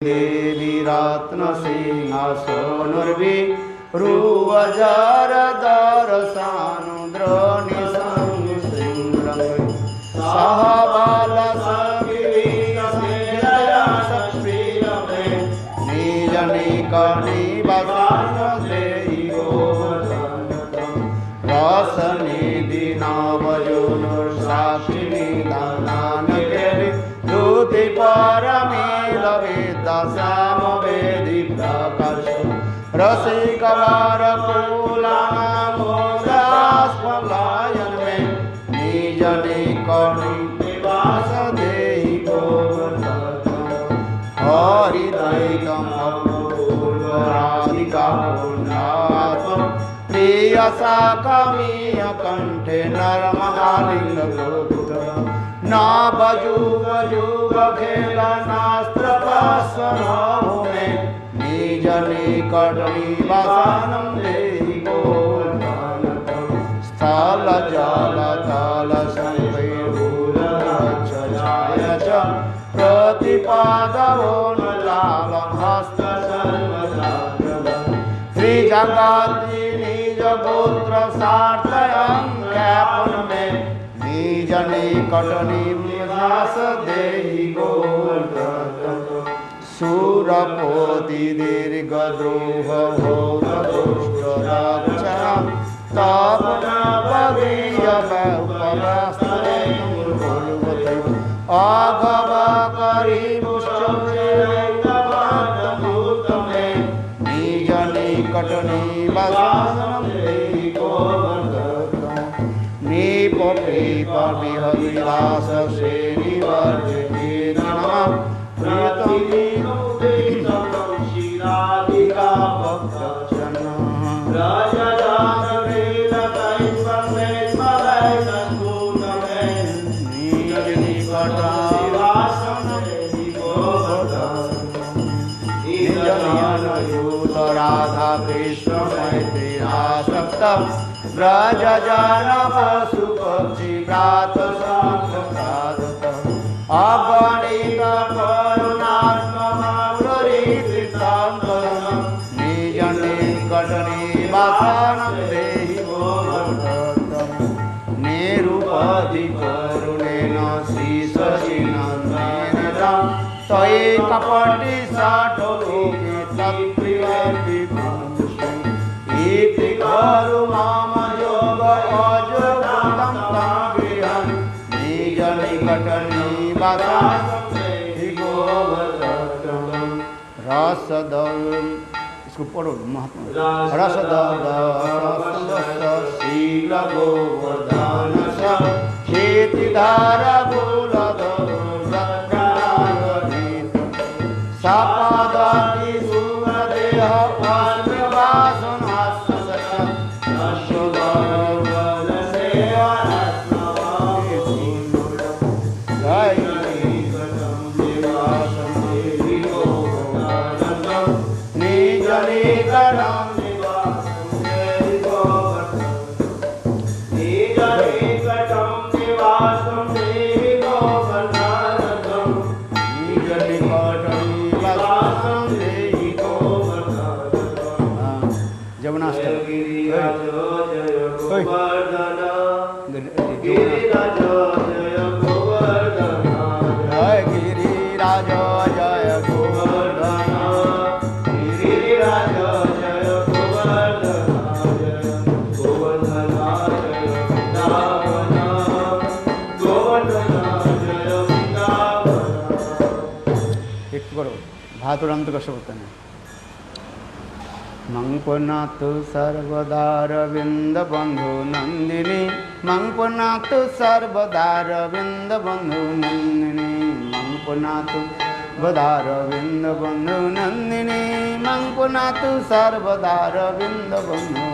देवी रत्नसिंहासनुर्विरुवजरदरसानुद्रनिसंशृङ्गं सह बालसङ्गीतसंजयसत्प्रियमे निजनिकनिवसानदेहि गोवर्धनतं रसनिधिनावयोनुर्साक्षिणीदानानकेवि श्रुतिपरमेलवेदश्यामवेदि प्रकर्ष रसिकवरकुलामोदास्फलायन मे निजनिकनिवास देहि गोवर्धनम् हरिदैकम् अपूर्वराधिकापूर्णात्मं प्रियसाकमीय कण्ठे नरमहालिङ्गगोपुरम् नाभजुगजुगखेलनास्त्रपास्वनोमे निजनिकटनिवासानं देहि गोवर्धनम् स्थलजलतलसंवैर्भूलच्छाय च प्रतिपादवोन्लालं हस्तसर्वदाग्रवम् श्रीजगद्दि निजगोत्रसार्थयं ज्ञापनमे निजनिकटनिवास देहि गोवर्धनम् सुरपोतिदीर्घद्रोहभोगदुष्टराक्षां तापनापगीयवपरास्त्रयं अगवकरीमुष्टमे निजनिकटनिवासानं देहि गोवर्धनम् नीपपीपविहविलास श्रेणिवर्जितेन प्रियतमीं शिराधिका भक्तजनः राजदासरेलकैस्वमे स्मरैकस्फुटमे निजनिकटनिवासं देहि गोवर्धनम् निजनियनयूत राधाकृष्ण मैत्रेयासक्तम् व्रजजानपशुपक्षिव्रातसंघ्रातम् अगणितकरुणात्ममावृतीर्थान्तरं निजनिकटनिवासानं देहि गोवर्धनम् निरुपधिकरुणेन श्रीशशिनन्देन तं त्वयैकपटिशाटलोके तत्प्रियविभूषिम् इति खलु मम योगोऽजगतं ताभिहं निजनिकटनिवासानं देहि गोवर्धनम् रसदम् इसको पढ़ो महात्मा रसदशील गोवर्धनस क्षेतिधारगुलधरोजत्प्रायोजित सपदति सुरदेह भातुरंत का शब्द है मंकुनातु सर्वदारविंद बंधु नंदिनी मंकुनातु सर्वदारविंद बंधु नंदिनी मंकुनातु सर्वदारविंद बंधु नंदिनी मंकुनातु सर्वदारविंद बंधु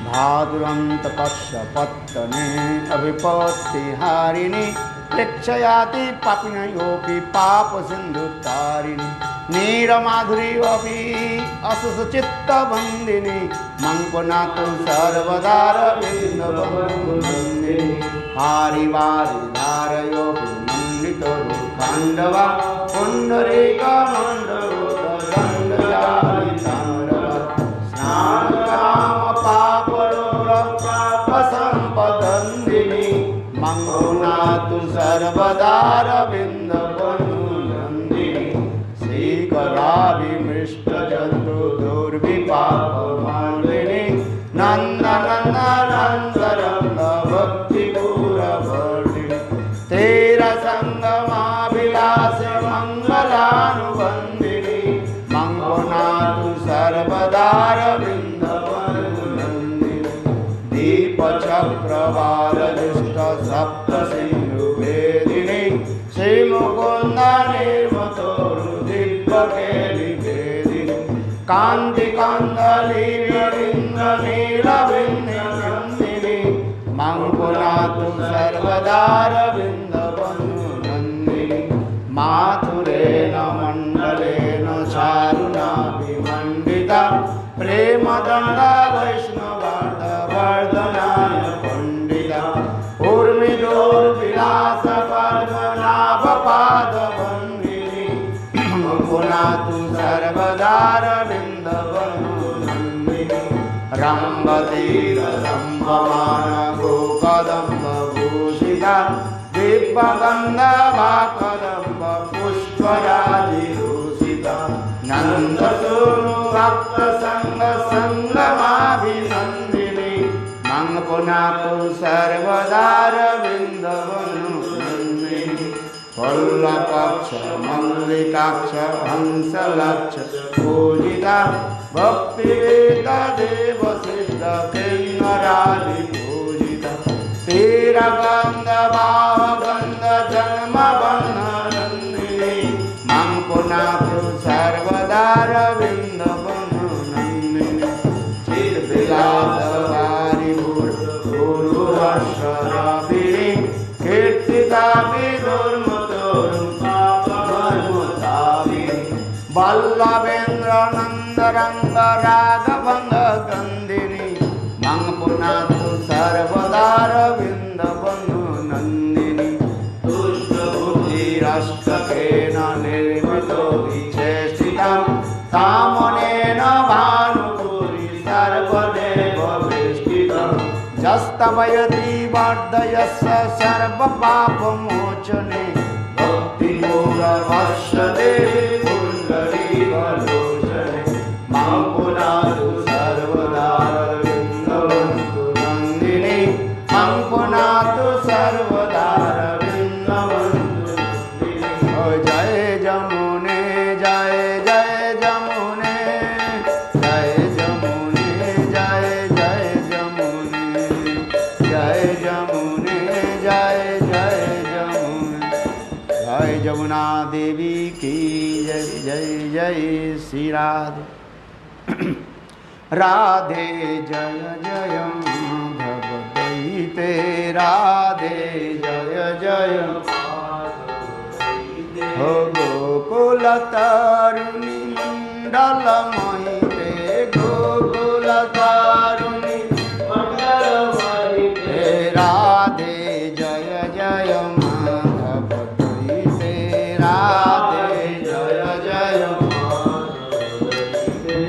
भादुरंत पश्यपत्तने अभिपत्तिहारिणी प्रेक्षयाति पापिनयोऽपि पापसिन्धुतारिणी नीरमाधुर्योऽपि असुचित्तबन्दिनी मंकुनातु सर्वदारविन्दबन्धुनन्दिनी हारिवारिधारयोऽपि पण्डितरु खाण्डवा पुण्डरीकमण्डलोदण्डजालि ताण्डवा स्नानकामपापरोगपापसम्पदन्दिनी मङ्गुनातु सर्वदारविन्दबन्धुनन्दिनी श्रीकराभिमृष्टजन्तु दुर्विपापमालिनी नन्दनन्दनन्दरङ्ग भक्तिपूरवर्णिनि तेरा संगमाभिलाष मङ्गलानुबन्धिनि मङ्गुनातु सर्वदारविन्दबन्धुनन्दिनि दीपचक्रवालजुष्ट सप्तसिन्धुभेदिनि श्रीमुकुन्दनिर्मतोरु दिव्यकेलिभेदिनि कान्तिकान्दलीवीरिन्द्रनीलविन्दिनि मङ्गुनातु सर्वदारविन्दबन्धुनन्दिनि माथुरेण मण्डलेन चारुणाभिमण्डिता प्रेमदण्ड वैष्णवार्धवर्धनाय पण्डिता ऊर्मिदोर्विलासपद्मनाभपादबन्धिनि मङ्गुनातु सर्वदारविन्दबन्धुनन्दिनि रम्भतीरम्भमान गोकदम्बभूषिता दिव्यगन्धभाकदम्ब पुष्पराजिभूषिता नन्दसूनु भक्तसङ्गसङ्गमाभिनन्दिनि मङ्गुनातु सर्वदारविन्दबन्धुनन्दिनि वल्लभक्ष मल्लिकाक्ष हंसलक्ष पूजिता भक्तिवेदा देव सिद्ध किन्नरादि पूजिता तेरा गंध भाव गंध जन्म बन्धनन्दिनि मङ्गुनातु सर्वदारविन्दबन्धुनन्दिनि चिद्विलासवारिभूर्भुवस्वराभिनि कीर्तिता वल्लभेन्द्र नन्दरङ्ग राघवङ्ग गन्धिनि मङ्गुनातु सर्वदारविन्दबन्धुनन्दिनि दुष्टबुद्धिरष्टकेन निर्मितो विचेष्टितं तामनेन भानुपुरी सर्वदेव वेष्टितं यस्तवयति वर्धयस्य सर्वपापमोचने भक्तिपूरवस्य देवी पुण्डरीकलोचने मङ्गुनातु सर्वदारविन्दबन्धुनन्दिनि मङ्गुनातु सर्वदारविन्दबन्धुनन्दिनि जय जमुने जय जय जमुने जय जमुने जय जय जमुने जय जमुने जय जय जमुने जय जमुना देवी की जय जय जय श्री राधे राधे जय जय माधव दयिते राधे जय जय हो गोकुल तारुणी मण्डलमयिते गोकुल तारुणी मण्डलमयिते राधे जय जय माधव दयिते राधे जय जय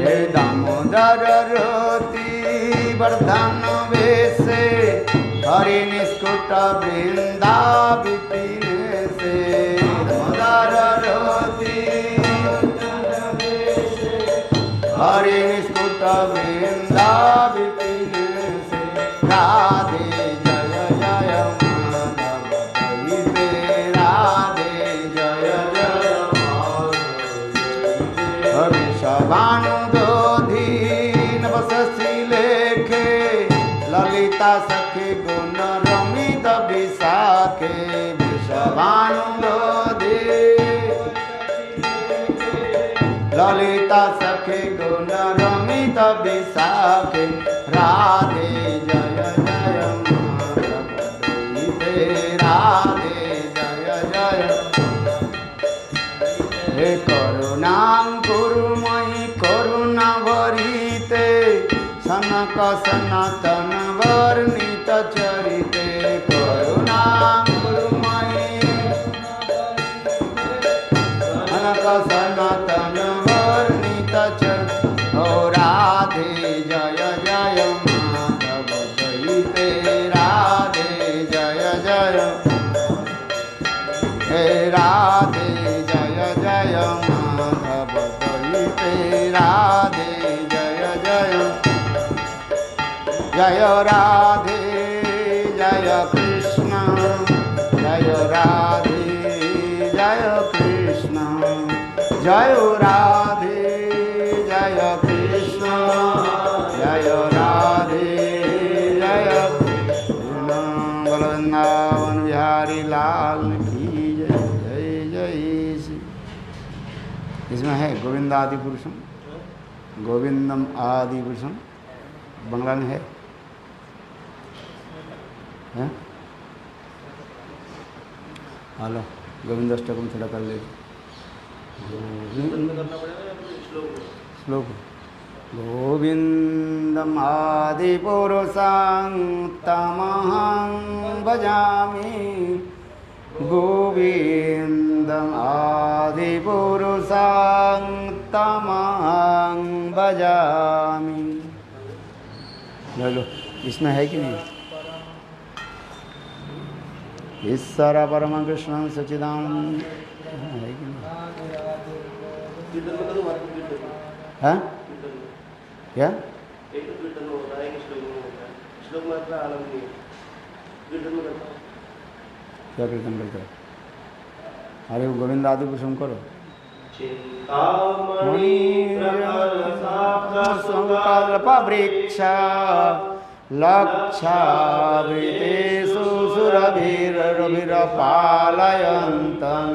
हे दामोदर रति वर्धन वेशे हरि निष्कुट वृंदा विपिने से दामोदर रति हरि निष्कुट वृंदा विपिने से राधे जय जय माधव दयिते राधे जय जय भानुदोधीन वससी लेखे ललिता सखी गुण रमित विशाखे विषभानुदोधी ललिता सखी गुण रमित विशाखे राधे जय जय माधव दयिते राधे जय जय हे करुणां कुरुमयि करुणाभरिते सनक सनातन वर्णित चरिते करुणां कुरुमयि माधव दयिते राधे जय जय जय राधे जय कृष्ण जय राधे जय कृष्ण जय राधे जय कृष्ण जय राधे जय कृष्ण। वृंदावन बिहारी लाल की जय जय जय श्री। इसमें है गोविंद आदि पुरुषम, गोविंदम आदि पुरुषम, बंगला में है? हेलो, गोविंद अष्टकम थोड़ा कर ले। श्लोक गोविंदम आदि पुरुषं तमहं भजामि, गोविंदम आदि पुरुषं तमहं भजामि। लो, इसमें है कि नहीं? ईश्वर परम कृष्ण सच्चिदानंद है कि नहीं? हाँ क्या क्या कीर्तन करते हो? अरे वो गोविंद आदि पुरुषम करो। संकल्प वृक्ष लक्षावृतेषु सुरभिरभिरपालयन्तं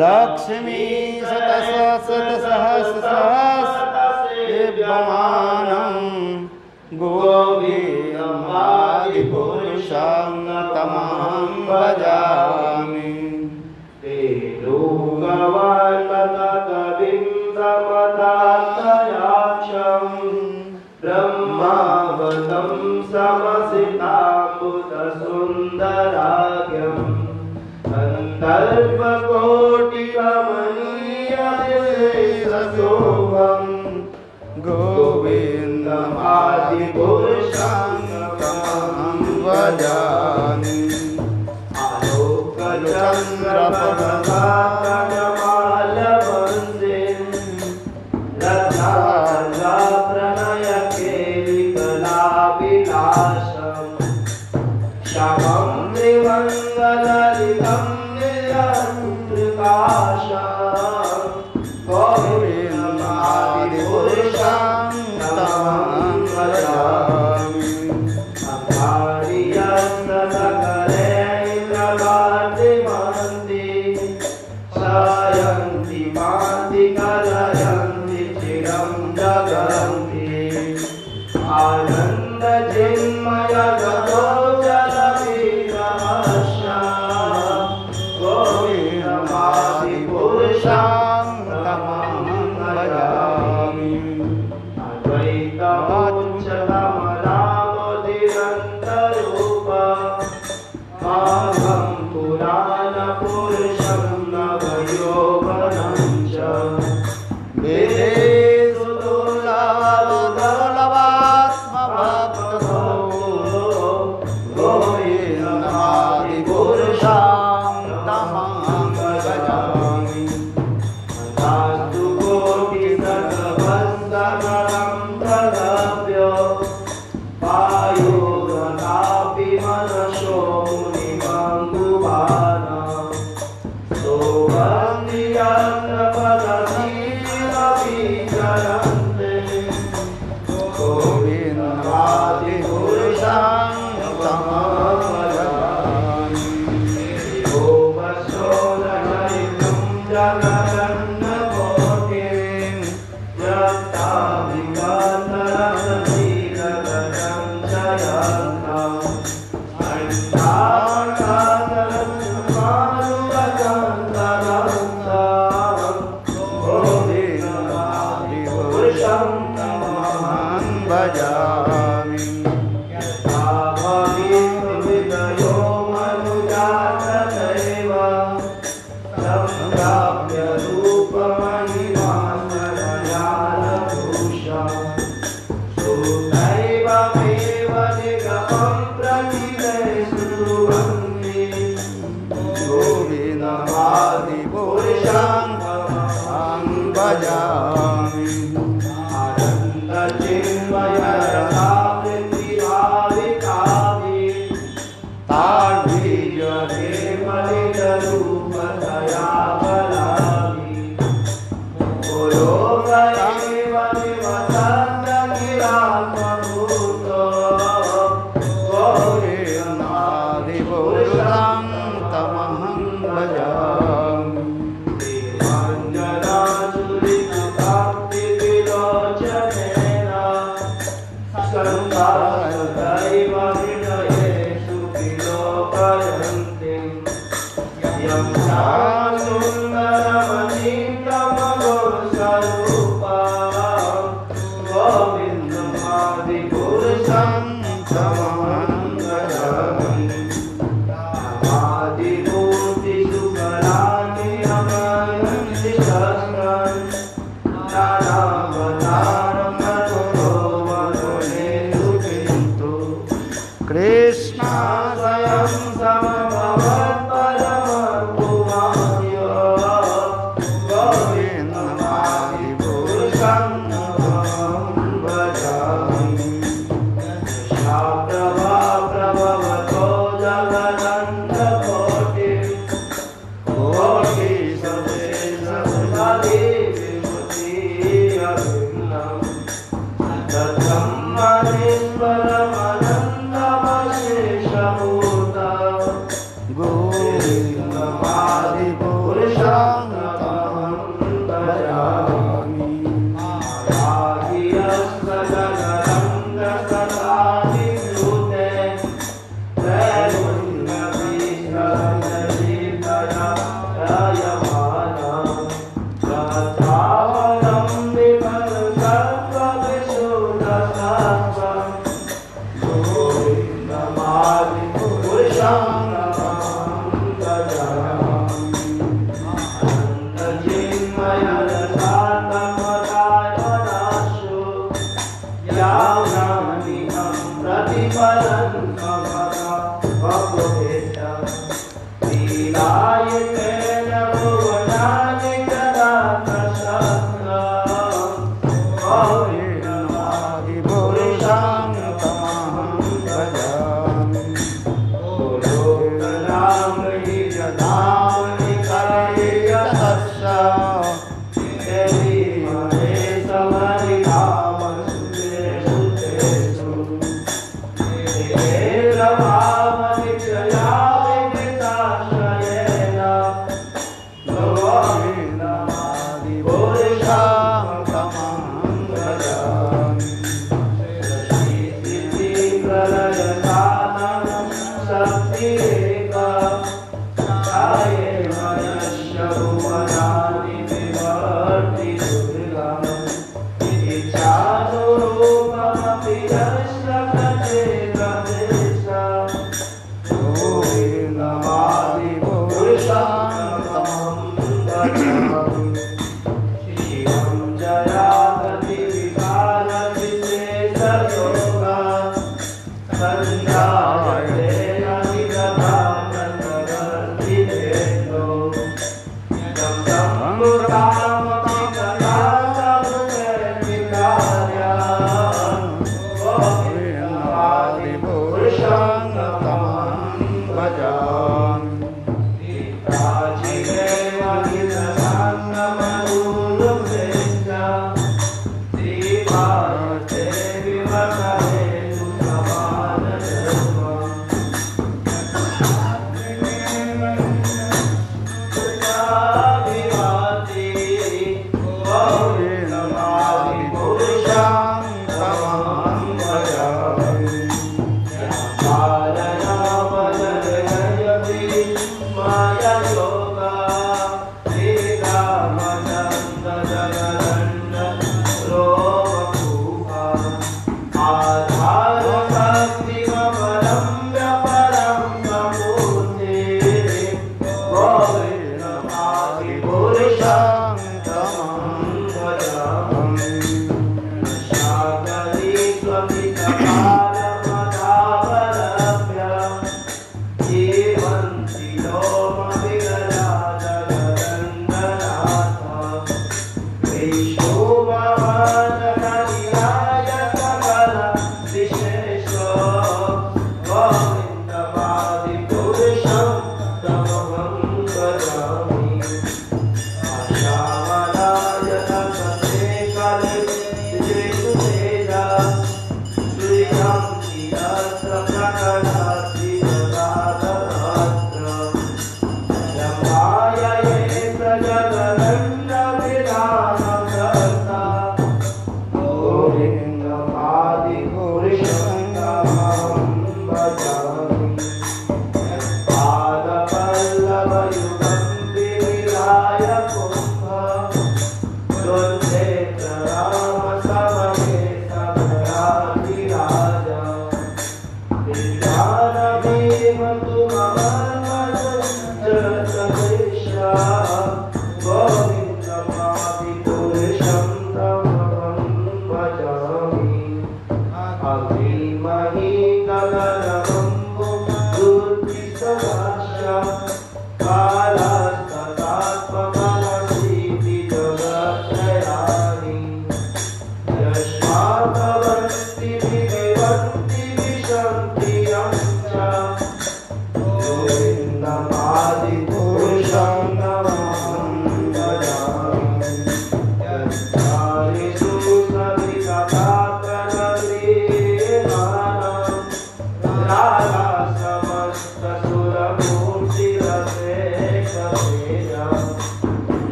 लक्ष्मी शतसहस्रसहस्रसेव्यमानं गोविन्दमादिपुरुषं तमहं भजामि। ब्रह्मावतं समसिताम्बुधसुन्दराख्यं कन्दर्पकोटिकमनीयशोभं गोविन्दमादिपुरुषं तमहं भजामि। आलोकचन्द्रप्रभाकरमालवंशे श्यामं त्रिमङ्गललितं निरप्रकाशं गोविन्दमादिपुरुषं तमहं भजामि। अकार्यस्तकलैर्नवादिमन्ति शयन्ति मान्ति कलयन्ति चिरं जगन्ति आनन्दचिन्मय गतो गोविन्दमादिपुरुषं तमहं भजामि। अद्वैतमोक्षकमलामोदिरन्तरूपं माहं पुराणपुरुषं नवयौवनं च वेदेषु दुर्लभात्मभक्तो गोविन्दमादिपुरुषं तमहं भजामि। दास्तु कोटिसहस्रवत्सरं तदभ्यो वायुरथापि मनसो मुनिमङ्गुवान् सोऽवन्दियन्नपदनीरविचरन्ते गोविन्दमादिपुरुषं तमहं भजामि। भोगशोधचरितं जगदन्नकोटिं यत्ताभिगतरसशीलगतं जयन्तं गोविन्दमादिपुरुषं तमहं भजामि। यथाभवितविदयो मनुजातदैव सम्प्राप्य रूपमहिमानभूषं सुदैवमेव निगमं प्रतिदैशुवन्ति गोविन्दमादिपुरुषं तमहं भजामि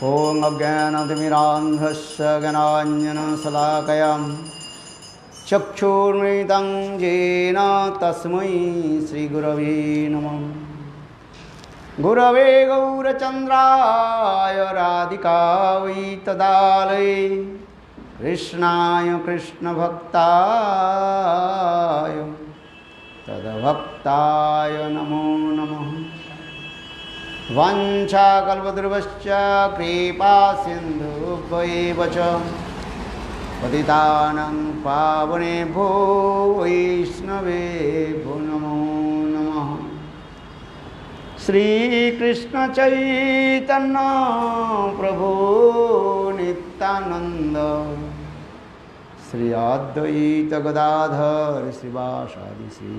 ॐ अज्ञानतिमिरान्धस्य ज्ञानाञ्जनशलाकया चक्षुर्मिलितं येन तस्मै श्रीगुरवे नमः। गुरवे गौरचन्द्राय राधिकायै तदालये कृष्णाय कृष्णभक्ताय तद्भक्ताय नमो नमः। वाञ्छाकल्पतरुश्च कृपा सिन्धुभ्यैव च पतितानां पावनेभ्यो वैष्णवेभ्यो नमो नमः। श्रीकृष्ण चैतन्य प्रभु नित्यानंद श्री अद्वैत गदाधर श्रीवासादि श्री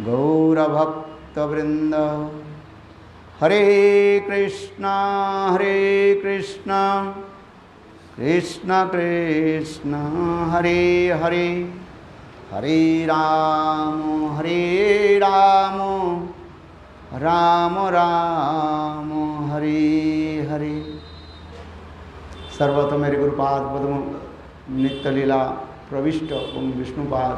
गौरभक्तवृंद। हरे कृष्णा कृष्ण कृष्ण हरे हरे, हरे राम राम राम हरे हरे। सर्वतः मेरे गुरुपाद पद्म नित्य लीला प्रविष्ट ओम विष्णुपाद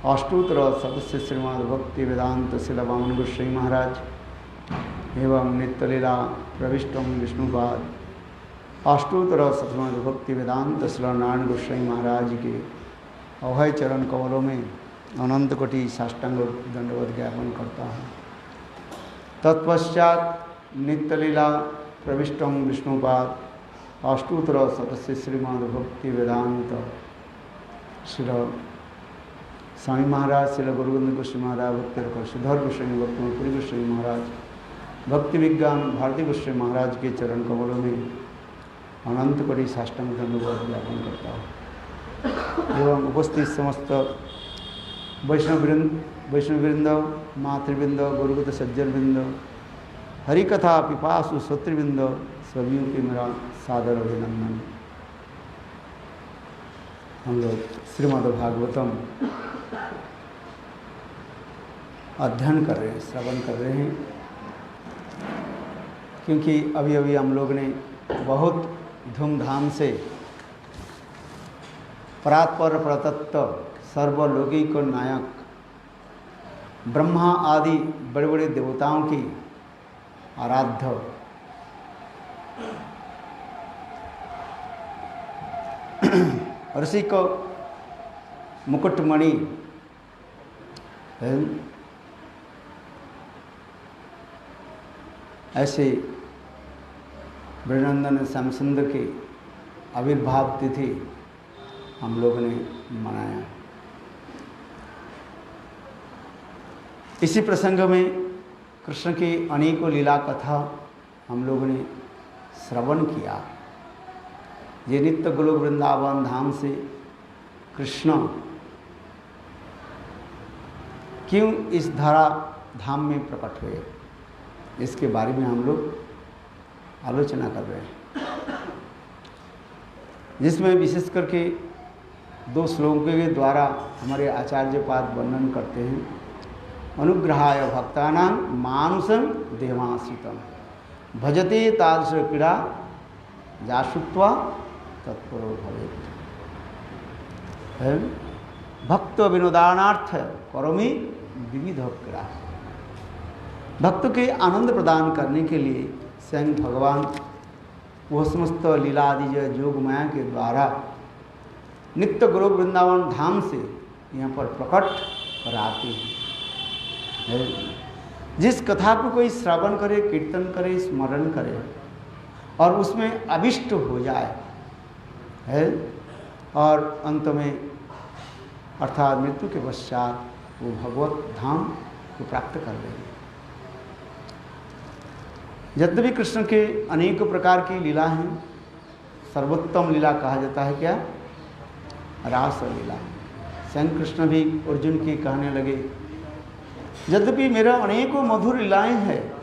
अष्टोत्तर सदस्य श्रीमद् भक्ति वेदांत शिला वामन गोस्वामी महाराज एवं नित्य लीला प्रविष्ट ओम विष्णुपाद अष्टोत्तर श्रीमद् भक्ति वेदांत शिला नारायण गोस्वामी महाराज के अभय चरण कमलों में अनंत कोटि साष्टांग दंडवत ज्ञापन करता हूँ। तत्पश्चात नित्य लीला प्रविष्ट ओम विष्णुपाद अष्टोत्तर सदस्य श्रीमद् भक्ति वेदांत श्री स्वामी महाराज श्री गुरुगोविंद गोस्वामी महाराज भक्ति सिद्धार्थ गोस्वामी भक्तिपुरी गोस्वामी महाराज भक्ति विज्ञान भारती गोस्वामी महाराज के चरण कमलों में अनंत कोटि साष्टांग दंडवत ज्ञापन करता हूँ। एवं उपस्थित समस्त वैष्णववृंद मातृवृंद गुरुगत सज्जनवृंद हरिकथा पिपासु श्रोतृवृंद सभी के मेरा सादर अभिनंदन। हम लोग श्रीमद् भागवतम अध्ययन कर रहे हैं, श्रवण कर रहे हैं, क्योंकि अभी अभी हम लोग ने बहुत धूमधाम से परात्पर प्रतत्व सर्वलौकिक नायक ब्रह्मा आदि बड़े बड़े देवताओं की आराध्य ऋषि को मुकुटमणि ऐसे वृंदावन श्यामसुंदर के आविर्भाव तिथि हम लोगों ने मनाया। इसी प्रसंग में कृष्ण की अनेकों लीला कथा हम लोगों ने श्रवण किया। ये नित्य गोलोक वृंदावन धाम से कृष्ण क्यों इस धरा धाम में प्रकट हुए, इसके बारे में हम लोग आलोचना कर रहे हैं, जिसमें विशेष करके 2 श्लोकों के द्वारा हमारे आचार्य पाद वर्णन करते हैं। अनुग्रहाय भक्तानां मानुषं देवाश्रितं भजते तादृश क्रीड़ा जाशुत्वा तत्परो भवेत्। भक्त विनोदानार्थ करोमि विविध क्रीड़ा। भक्त के आनंद प्रदान करने के लिए स्वयं भगवान वह समस्त लीला आदि जोग माया के द्वारा नित्य गोलोक वृंदावन धाम से यहाँ पर प्रकट कराते हैं। जिस कथा को कोई श्रवण करे, कीर्तन करे, स्मरण करे और उसमें अभिष्ट हो जाए है, और अंत में अर्थात मृत्यु के पश्चात वो भगवत धाम को प्राप्त कर लेंगे। यद्यपि कृष्ण के अनेक प्रकार की लीला हैं, सर्वोत्तम लीला कहा जाता है क्या? रास लीला। स्वयं कृष्ण भी अर्जुन की कहने लगे, यद्यपि मेरा अनेकों मधुर लीलाएं हैं,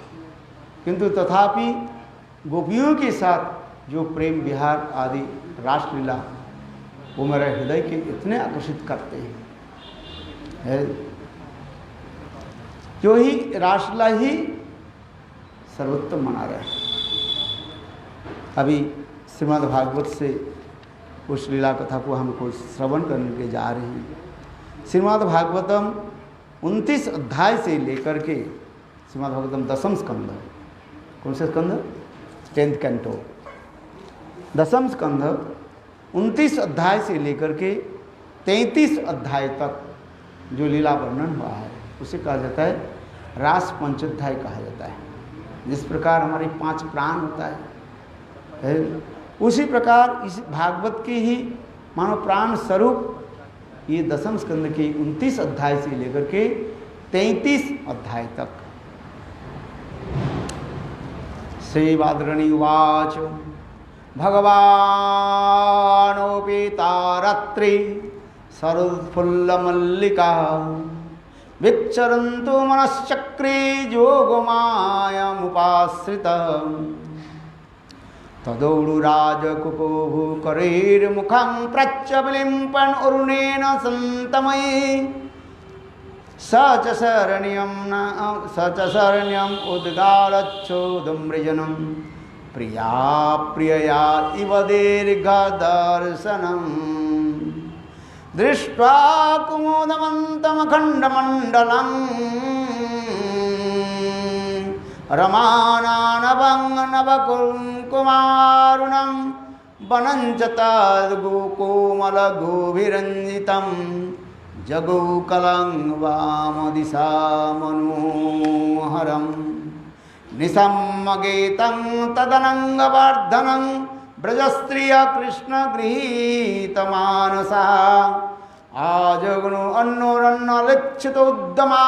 किंतु तथापि गोपियों के साथ जो प्रेम विहार आदि रासलीला वो मेरे हृदय के इतने आकर्षित करते हैं, जो ही रासलीला ही सर्वोत्तम मना रहे हैं। अभी श्रीमद् भागवत से उस लीला कथा को हमको श्रवण करने के जा रहे हैं। श्रीमद् भागवतम 29 अध्याय से लेकर के श्रीमद् भागवतम 10th स्कंध, कौन से स्कंध? 10th कैंटो, 10th स्कंध 29 अध्याय से लेकर के 33 अध्याय तक जो लीला वर्णन हुआ है उसे कहा जाता है रास पंचोध्याय कहा जाता है। जिस प्रकार हमारे 5 प्राण होता है, उसी प्रकार इस भागवत के ही मानो प्राण स्वरूप ये 10th स्कंद के 29 अध्याय से लेकर के 33 अध्याय तक। श्री वादरणी उवाच भगवानोपितारत्रि शरदफुल्लमल्लिका विचरन्तु मनश्चक्रे योगमायामुपाश्रितं तदौडुराजकुकुभूकरैर्मुखं प्रच्यविलिम्पन् अरुणेन सन्तमये स च शरण्यम् उद्गालच्छोदमृजनं प्रिया प्रियया इव दीर्घदर्शनम् दृष्ट्वा कुमुदमन्तमखण्डमण्डलं रमानानवं नवकुङ्कुमारुणं वनं च तद्गोकोमलगोभिरञ्जितं जगोकलं वामदिशा मनोहरं निशम्यगीतं तदनङ्गवर्धनं ब्रजस्त्रिय कृष्णगृहीतमानसा आजग्नो अन्नोरन्नलिक्षितोद्यमा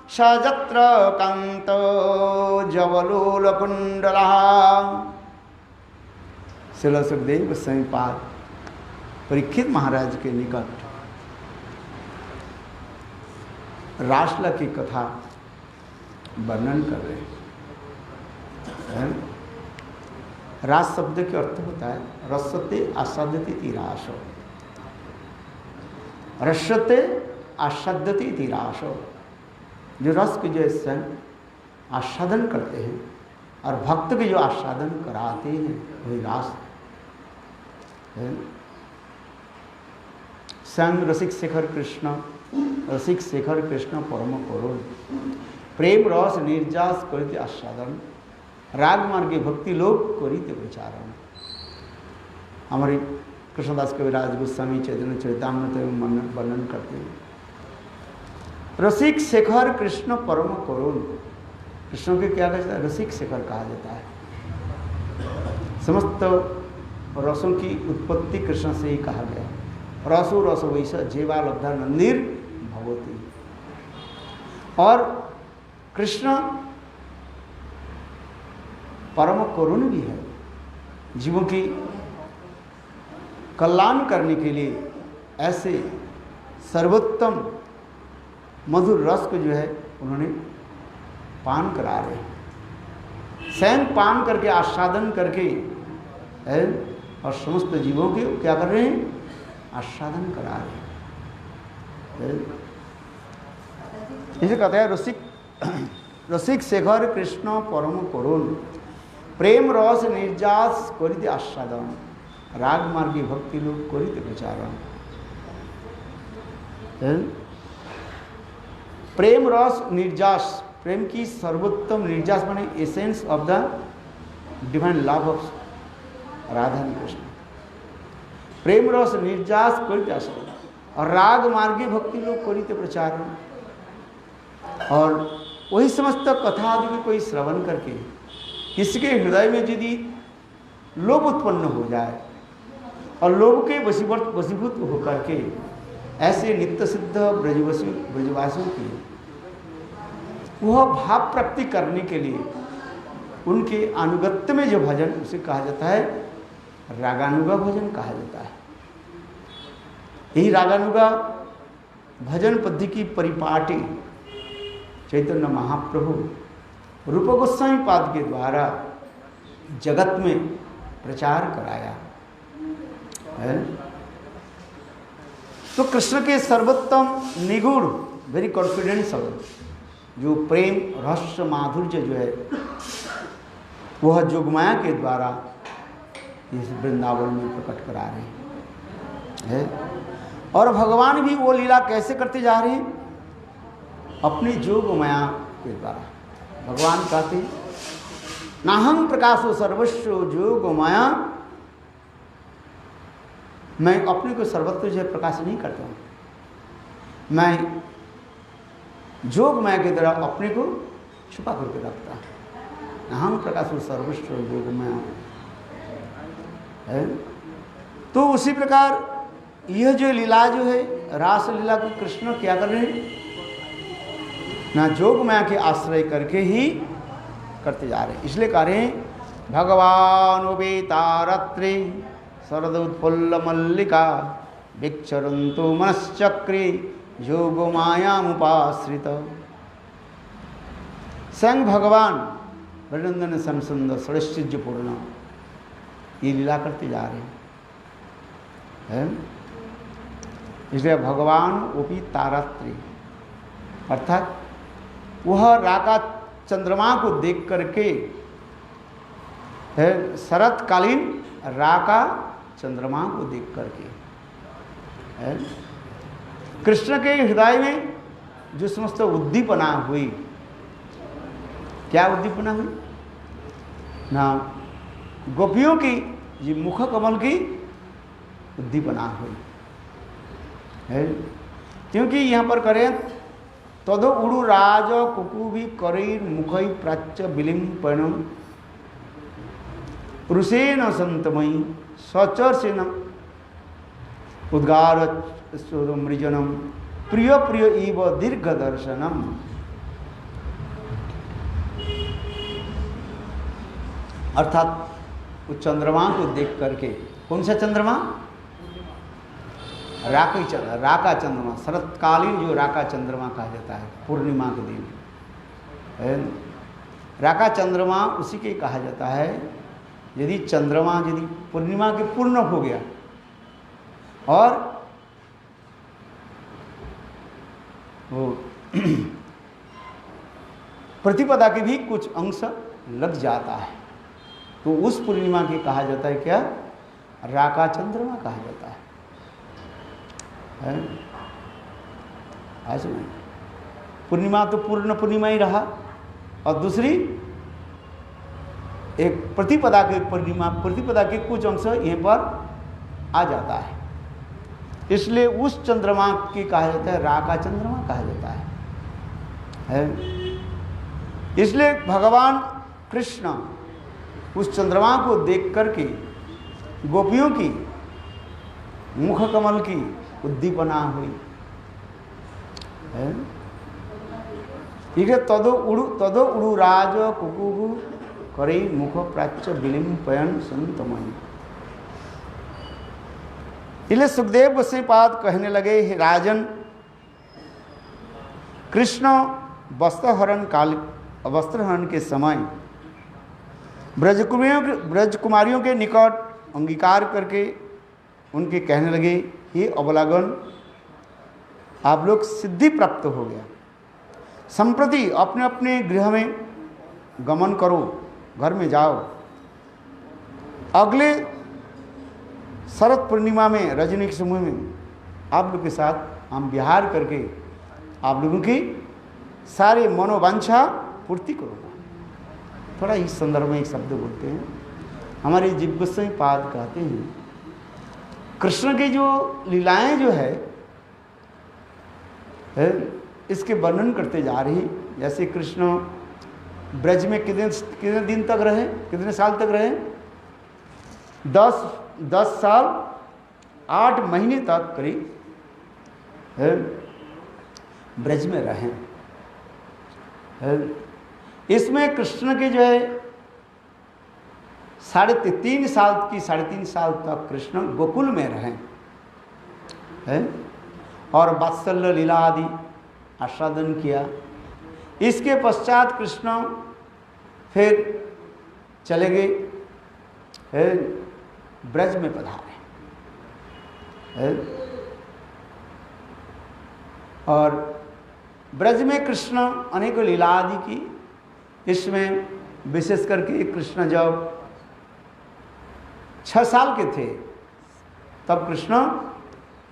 स यत्र कान्तो जवलोलकुण्डलः। श्रील सुखदेव गोस्वामी पाद परीक्षित महाराज के निकट रासलीला की कथा वर्णन कर रहे हैं। रास शब्द के अर्थ होता है रसते आस्वाद्यते इति रासो, रसते आस्वाद्यते इति रासो। जो रस के जो स्वयं आस्वादन करते हैं और भक्त के जो आस्वादन कराते हैं वही रास है। स्वयं रसिक शेखर कृष्ण परम करुण प्रेम रस निर्जास करिते आस्वादन राग मार्गे भक्ति लोक करिते प्रचारण। हमारे कृष्णदास कविराज गोस्वामी चैतन्य चरितामृत में वर्णन करते हैं। रसिक शेखर कृष्ण परम करुण, कृष्ण के क्या कहता है? रसिक शेखर कहा जाता है। समस्त रसों की उत्पत्ति कृष्ण से ही कहा गया। रसो रसो वैसा जेवा लब्धा नंदीर भगवती। और कृष्ण परम करुण भी है, जीवों की कल्याण करने के लिए ऐसे सर्वोत्तम मधुर रस को जो है उन्होंने पान करा रहे हैं, स्वयं पान करके आस्वादन करके है, और समस्त जीवों के क्या कर रहे हैं? आस्वादन करा रहे हैं। इसे कहते हैं रसिक शेखर कृष्ण परम करुण, प्रेम रस निर्जास करिते आस्वादन, राग मार्गी भक्ति लोग करिते प्रचारण। प्रेम रस निर्जास, प्रेम की सर्वोत्तम निर्जास माने essence of the divine love of Radha and Krishna. प्रेम रस निर्जास करिते आस्वादन, और राग मार्गी भक्ति लोग करिते प्रचारण। और वही समस्त कथा आदि की कोई श्रवण करके किसी के हृदय में यदि लोभ उत्पन्न हो जाए और लोभ के वशीभूत होकर के ऐसे नित्य सिद्ध ब्रजवासियों की वह भाव प्राप्ति करने के लिए उनके अनुगत्य में जो भजन, उसे कहा जाता है रागानुगा भजन कहा जाता है। यही रागानुगा भजन पद्धति की परिपाटी चैतन्य महाप्रभु रूप गोस्वामी पाद के द्वारा जगत में प्रचार कराया है। तो कृष्ण के सर्वोत्तम निगुण वेरी कॉन्फिडेंशियल जो प्रेम रहस्य माधुर्य जो है वह जोगमाया के द्वारा इस वृंदावन में प्रकट करा रहे हैं। और भगवान भी वो लीला कैसे करते जा रहे हैं? अपनी जोग माया के द्वारा। भगवान कहते नाहं प्रकाशो सर्वस्व जोग माया, मैं अपने को सर्वत्र जो है प्रकाश नहीं करता हूँ, मैं जोग माया के द्वारा अपने को छुपा करके रखता हूँ। नाहं प्रकाशो सर्वस्व जोग माया है। तो उसी प्रकार यह जो लीला जो है रास लीला को कृष्ण क्या कर रहे हैं? ना जोग माया के आश्रय करके ही करते जा रहे हैं। इसलिए कह रहे हैं भगवान वेतारत्रे शरदोत्फुल्ल मल्लिका विक्षरन्तु मनश्चक्रे जोग मायामुपाश्रित। स्वयं भगवान वृंदन सम सुंदर षडैश्चर्य पूर्ण ये लीला करते जा रहे हैं। इसलिए भगवान ओपी तारात्री, अर्थात वह राका चंद्रमा को देख करके शरतकालीन राका चंद्रमा को देख करके कृष्ण के हृदय में जो समस्त उद्दीपना हुई, क्या उद्दीपना हुई ना? गोपियों की ये मुख कमल की उद्दीपना हुई है। क्योंकि यहाँ पर करें तदो उड़ु राज कुकुभी करैर मुखै प्राच्य विलिम्पनम पुरुषेण संतमयी सचर्षेण उद्गार मृजनम प्रिय प्रिय इव दीर्घ दर्शनम। अर्थात उस चंद्रमा को देख करके, कौन सा चंद्रमा? राका चंद्रमा, शरतकालीन जो राका चंद्रमा कहा जाता है, पूर्णिमा के दिन राका चंद्रमा उसी के कहा जाता है। यदि चंद्रमा यदि पूर्णिमा के पूर्ण हो गया और वो प्रतिपदा के भी कुछ अंश लग जाता है तो उस पूर्णिमा की कहा जाता है क्या? राका चंद्रमा कहा जाता है। ऐसे नहीं, पूर्णिमा तो पूर्ण पूर्णिमा ही रहा और दूसरी एक प्रतिपदा के पूर्णिमा, प्रतिपदा के कुछ अंश यहाँ पर आ जाता है। इसलिए उस चंद्रमा की कहा जाता है, रा का चंद्रमा कहा जाता है। इसलिए भगवान कृष्ण उस चंद्रमा को देख करके गोपियों की मुख कमल की उद्दीपना हुई है। ठीक है, तदो उड़ू राज कुकुहु करे मुख प्राच्य विलिम्पयन संतमणि। इसलिए सुखदेव गोस्वामीपाद कहने लगे, हे राजन, कृष्ण वस्त्रहरण के समय ब्रजकुमारियों के निकट अंगीकार करके उनके कहने लगे, हे अबलागण, आप लोग सिद्धि प्राप्त हो गया, संप्रति अपने अपने गृह में गमन करो, घर में जाओ। अगले शरद पूर्णिमा में रजनी के समूह में आप लोग के साथ हम विहार करके आप लोगों की सारे मनोवांछा पूर्ति करूँगा। थोड़ा इस संदर्भ में एक शब्द बोलते हैं, हमारे जीव गोस्वामीपाद कहते हैं, कृष्ण की जो लीलाएं जो है इसके वर्णन करते जा रही। जैसे कृष्ण ब्रज में कितने दिन तक रहे, कितने साल तक रहे? 10 साल 8 महीने तक करीब ब्रज में रहे। इसमें कृष्ण के जो है 3.5 साल तक कृष्ण गोकुल में रहे और वात्सल्य लीला आदि आस्वादन किया। इसके पश्चात कृष्ण फिर चले गए ब्रज में पधारे और ब्रज में कृष्ण अनेकों लीला आदि की। इसमें विशेष करके कृष्ण जब 6 साल के थे तब कृष्ण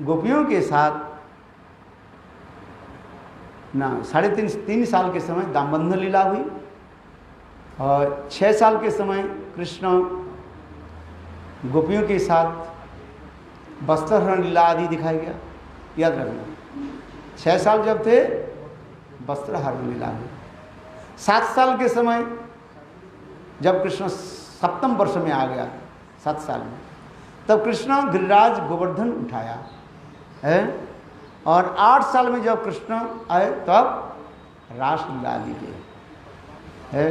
गोपियों के साथ 3.5 साल के समय दामबंधन लीला हुई और 6 साल के समय कृष्ण गोपियों के साथ वस्त्रहरण लीला आदि दिखाया गया। याद रखना, 6 साल जब थे वस्त्रहरण लीला हुई। 7 साल के समय जब कृष्ण 7वें वर्ष में आ गया, 7 साल में, तब कृष्ण गिरिराज गोवर्धन उठाया है और 8 साल में जब कृष्ण आए तब रासलीला आदि के है।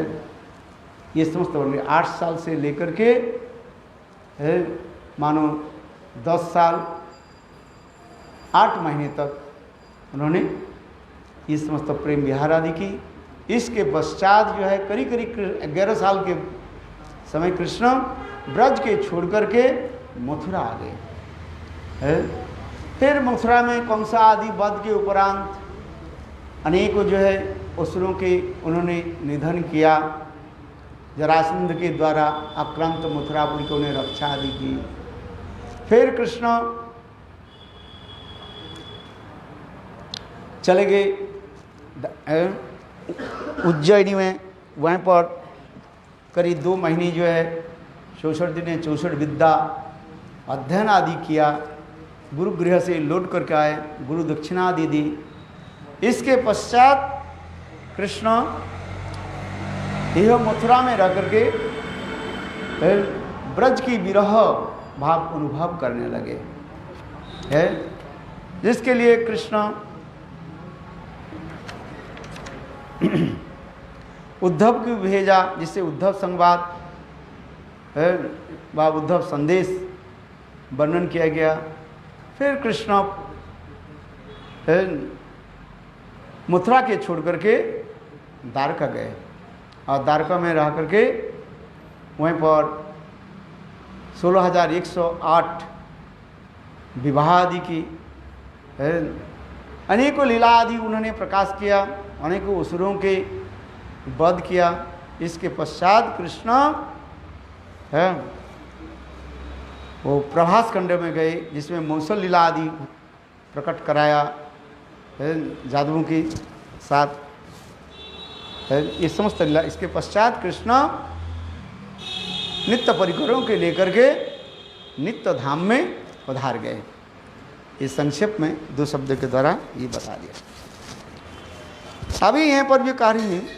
ये समस्त वर्णन 8 साल से लेकर के मानो 10 साल 8 महीने तक उन्होंने ये समस्त प्रेम विहार आदि की। इसके पश्चात जो है करीब 11 साल के समय कृष्ण ब्रज के छोड़ करके मथुरा आ गए है। फिर मथुरा में कंसा आदि वध के उपरांत अनेकों जो है असुरों के उन्होंने निधन किया। जरासंध के द्वारा आक्रांत मथुरापुरी को उन्हें रक्षा आदि की। फिर कृष्ण चले गए उज्जैनी में, वहाँ पर करीब 2 महीने जो है 64 दिन 64 विद्या अध्ययन आदि किया। गुरु गृह से लौट करके आए, गुरु दक्षिणा आदि दी। इसके पश्चात कृष्ण यह मथुरा में रह करके ब्रज की विरह भाव अनुभव करने लगे है, जिसके लिए कृष्ण उद्धव को भेजा, जिससे उद्धव संवाद है व उद्धव संदेश वर्णन किया गया। फिर कृष्ण मथुरा के छोड़ करके द्वारका गए और द्वारका में रह करके वहीं पर 16,108 विवाह आदि की अनेकों लीला आदि उन्होंने प्रकाश किया, अनेकों असुरों के वध किया। इसके पश्चात कृष्ण है वो प्रभास खंड में गए, जिसमें मौसल लीला आदि प्रकट कराया जादुओं के साथ है ये समस्त लीला। इसके पश्चात कृष्ण नित्य परिकरों के लेकर के नित्य धाम में पधार गए। इस संक्षेप में 2 शब्द के द्वारा ये बता दिया। अभी यहाँ पर भी कह रही हैं,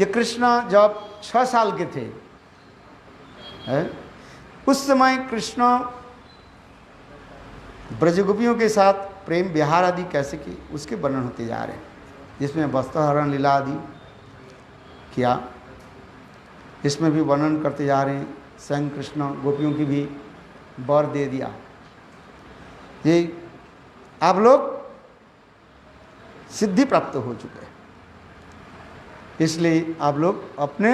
ये कृष्ण जब 6 साल के थे, उस समय कृष्ण ब्रजगोपियों के साथ प्रेम विहार आदि कैसे की, उसके वर्णन होते जा रहे हैं, जिसमें वस्त्रहरण लीला आदि किया, इसमें भी वर्णन करते जा रहे हैं। स्वयं कृष्ण गोपियों की भी वर दे दिया, ये आप लोग सिद्धि प्राप्त हो चुके हैं, इसलिए आप लोग अपने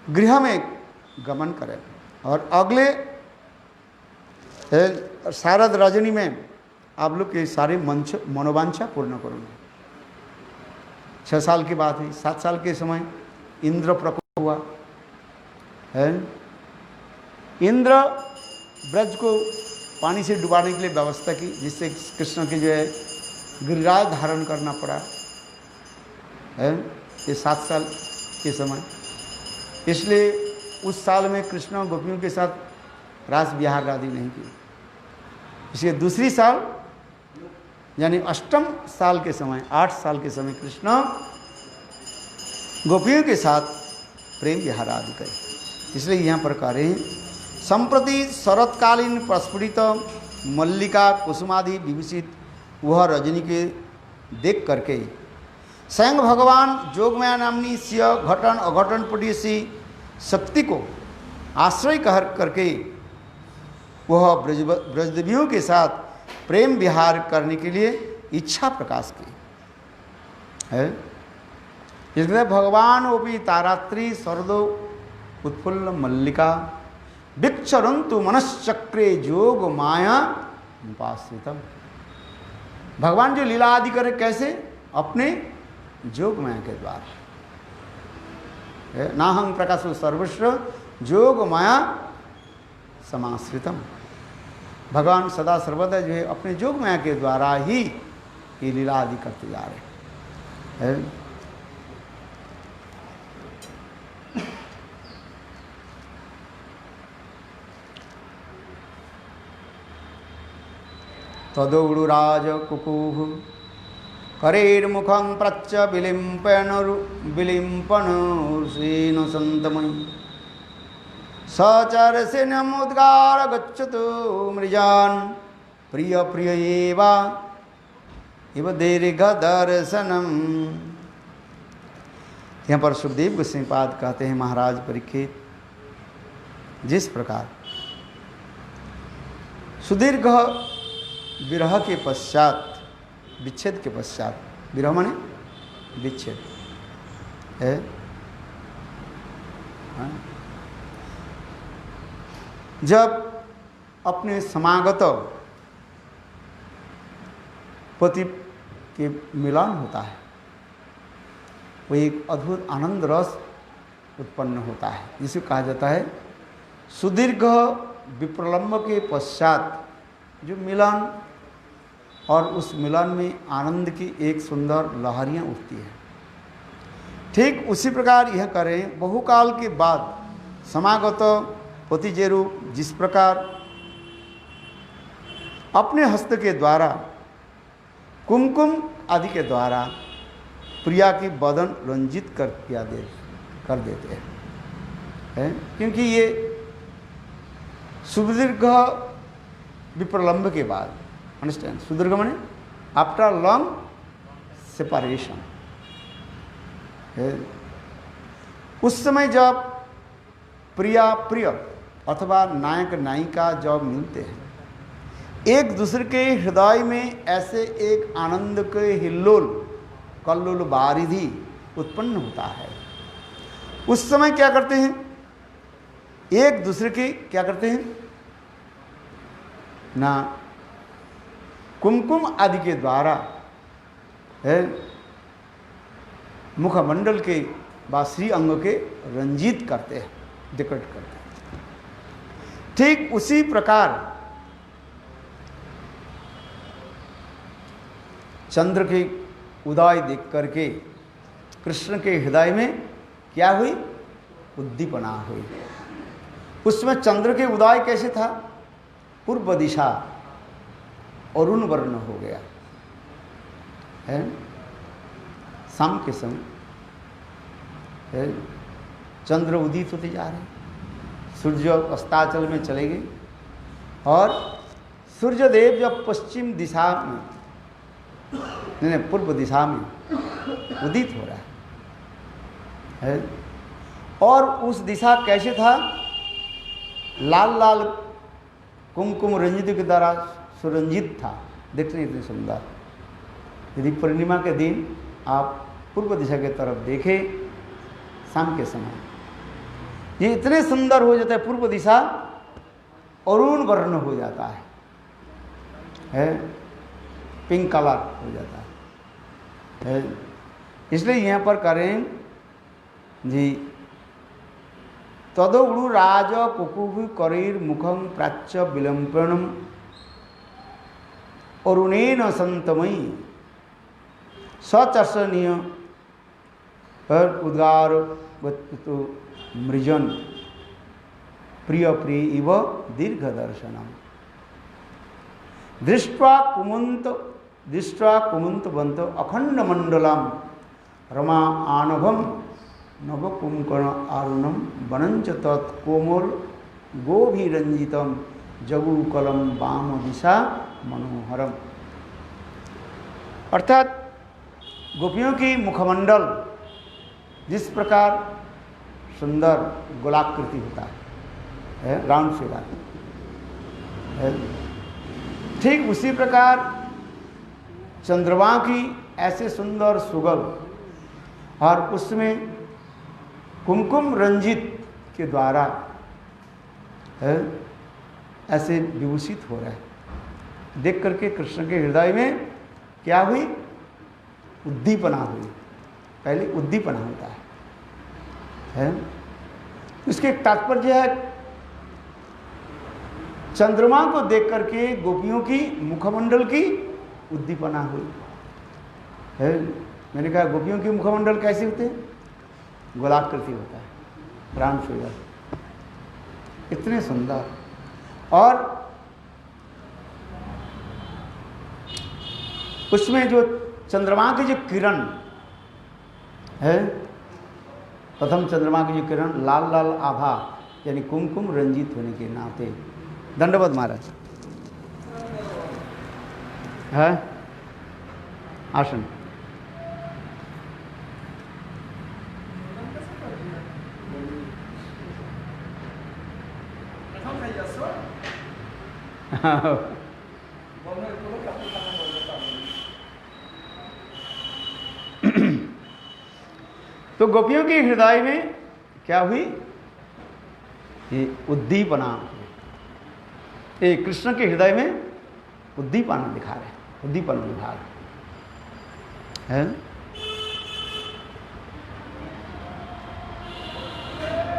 गृह में गमन करें और अगले शारद रजनी में आप लोग के सारे मनोवांछा पूर्ण करूँगा। 6 साल की बात है। 7 साल के समय इंद्र प्रकोप हुआ है। इंद्र ब्रज को पानी से डुबाने के लिए व्यवस्था की, जिससे कृष्ण के जो है गिरिराज धारण करना पड़ा है, ये 7 साल के समय। इसलिए उस साल में कृष्ण गोपियों के साथ रास विहार आदि नहीं की। इसलिए दूसरी साल यानी अष्टम साल के समय, 8 साल के समय कृष्ण गोपियों के साथ प्रेम विहार आदि करे। इसलिए यहाँ पर कह रहे हैं, संप्रति शरतकालीन प्रस्फुटित मल्लिका कुसुमादि विभूषित वह रजनी के देख करके स्वयं भगवान जोगमाया नामनी स्य घटन अघटन पुटी शक्ति को आश्रय कह करके वह ब्रजदेवियों के साथ प्रेम विहार करने के लिए इच्छा प्रकाश की है। इसलिए भगवान ओपी तारात्री शरदो उत्फुल्ल मल्लिका विक्षरंतु मनश्चक्रे जोग माया उपाश्रितम। भगवान जो लीला आदि करे कैसे? अपने जोग माया के द्वारा। नाहं प्रकाशो सर्वस्व जोग माया समाश्रितम। भगवान सदा सर्वदा जो है अपने जोग माया के द्वारा ही ये लीला आदि करते जा रहे हैं। तदौड़ुराज कुकुः करेर्मुखं प्रच्च विलिम्पनुषेण सन्तमयि सचर्षिणमुद्गार गच्छतु मृजान् प्रिय प्रिय इव दीर्घदर्शनम्। यहाँ पर सुखदेव गोस्वामीपाद कहते हैं, महाराज परीक्षित, जिस प्रकार सुदीर्घ विरह के पश्चात, विच्छेद के पश्चात, विरह माने विच्छेद है, जब अपने समागत पति के मिलन होता है, वो एक अद्भुत आनंद रस उत्पन्न होता है, जिसे कहा जाता है सुदीर्घ विप्रलंब के पश्चात जो मिलन, और उस मिलन में आनंद की एक सुंदर लहरियाँ उठती है। ठीक उसी प्रकार यह करें, बहुकाल के बाद समागत पति जे रूप जिस प्रकार अपने हस्त के द्वारा कुमकुम आदि के द्वारा प्रिया की बदन रंजित कर देते हैं, क्योंकि ये सुदीर्घ विप्रलंब के बाद, अंडरस्टैंड, सुदीर्घ माने आफ्टर लॉन्ग सेपरेशन, उस समय जब प्रिया प्रिय अथवा नायक नायिका जब मिलते हैं, एक दूसरे के हृदय में ऐसे एक आनंद के हिल्लोल कल्लोल बारिधि उत्पन्न होता है। उस समय क्या करते हैं? एक दूसरे के क्या करते हैं ना, कुमकुम आदि के द्वारा मुखमंडल के व श्री अंग के रंजित करते हैं, डेकोरेट करते हैं। ठीक उसी प्रकार चंद्र के उदय देख करके कृष्ण के हृदय में क्या हुई? उद्दीपना हुई। उसमें चंद्र के उदय कैसे था? पूर्व दिशा अरुण वर्ण हो गया है, शाम के समय है, चंद्र उदित होते जा रहे, सूर्य अस्ताचल में चले गए और सूर्यदेव जब पश्चिम दिशा में नहीं पूर्व दिशा में उदित हो रहा है और उस दिशा कैसे था? लाल लाल कुमकुम रंजित के द्वारा सुरंजित था, देखने इतने सुंदर। यदि पूर्णिमा के दिन आप पूर्व दिशा की तरफ देखें शाम के समय, ये इतने सुंदर हो जाता है, पूर्व दिशा अरुण वर्ण हो जाता है, पिंक कलर हो जाता है। इसलिए यहाँ पर करें जी, तदोगुरु राज कुकुभि करीर मुखम प्राच्य विलंबनम अरुणेन संतमयी सचर्षणीय उद्गार मृजन प्रिय प्रिय इव दीर्घ दर्शनम दृष्ट्वा कुमुंत बंत अखंड मंडलम रमा आनभम नवकुंकण आरुणम वनंच तत्कोमल गोभिरंजितम जगुकलम वाम दिशा मनोहरम। अर्थात गोपियों की मुखमंडल जिस प्रकार सुंदर गोलाकृति होता है, राउंड फिगर है, ठीक उसी प्रकार चंद्रमा की ऐसे सुंदर सुगल और उसमें कुमकुम रंजित के द्वारा है ऐसे विभूषित हो रहा है। देख करके कृष्ण के हृदय में क्या हुई? उद्दीपना हुई। पहले उद्दीपना होता है? इसके तात्पर्य है चंद्रमा को देख करके गोपियों की मुखमंडल की उद्दीपना हुई है। मैंने कहा गोपियों की मुखमंडल कैसे होते हैं? गोलाकृति होता है, राउंड फिगर, इतने सुंदर। और उसमें जो चंद्रमा की जो किरण है, प्रथम चंद्रमा की जो किरण लाल लाल आभा यानी कुमकुम रंजित होने के नाते। दंडवत महाराज है आसन। तो गोपियों के हृदय में क्या हुई? ये उद्दीपना। ये कृष्ण के हृदय में उद्दीपना दिखा रहे हैं, उद्दीपन विभाग है।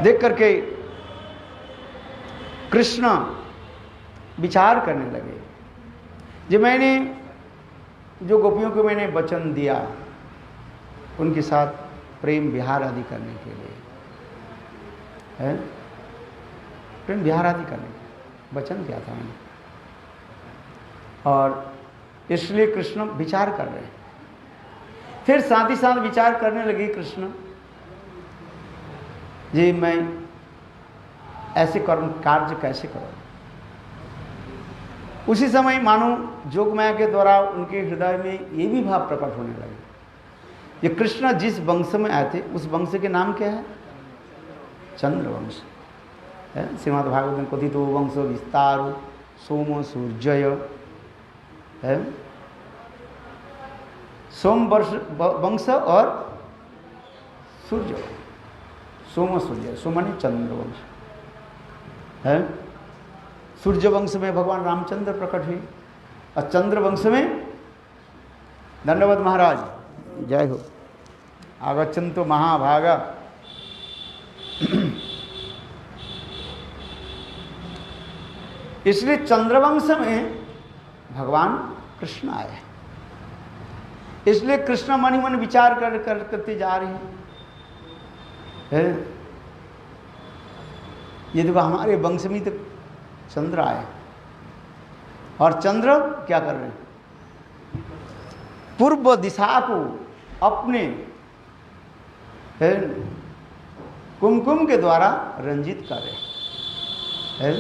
देख करके कृष्ण विचार करने लगे, जो गोपियों को मैंने वचन दिया उनके साथ प्रेम विहार आदि करने के लिए है, प्रेम विहार आदि करने के वचन दिया था मैंने, और इसलिए कृष्ण विचार कर रहे हैं। फिर साथ ही साथ विचार करने लगे कृष्ण, जी मैं ऐसे कर्म कार्य कैसे करूं। उसी समय मानो जोगमाया के द्वारा उनके हृदय में ये भी भाव प्रकट होने लगे, ये कृष्ण जिस वंश में आए थे उस वंश के नाम क्या है? चंद्रवंश है। श्रीमद् भागवत में कथित वंश विस्तार सोम सूर्यय है, सोम वंश और सूर्य, सोम सूर्य, सोमानी चंद्रवंश है। सूर्य वंश में भगवान रामचंद्र प्रकट हुए और चंद्र वंश में दंडवत महाराज जय हो आगच्छन्तु महाभागा। इसलिए चंद्रवंश में भगवान कृष्ण आए, इसलिए कृष्ण मन ही मन विचार करते जा रहे हैं। ये देखो हमारे वंश में तो चंद्र आए, और चंद्र क्या कर रहे हैं? पूर्व दिशा को अपने कुमकुम के द्वारा रंजित कर रहे हैं।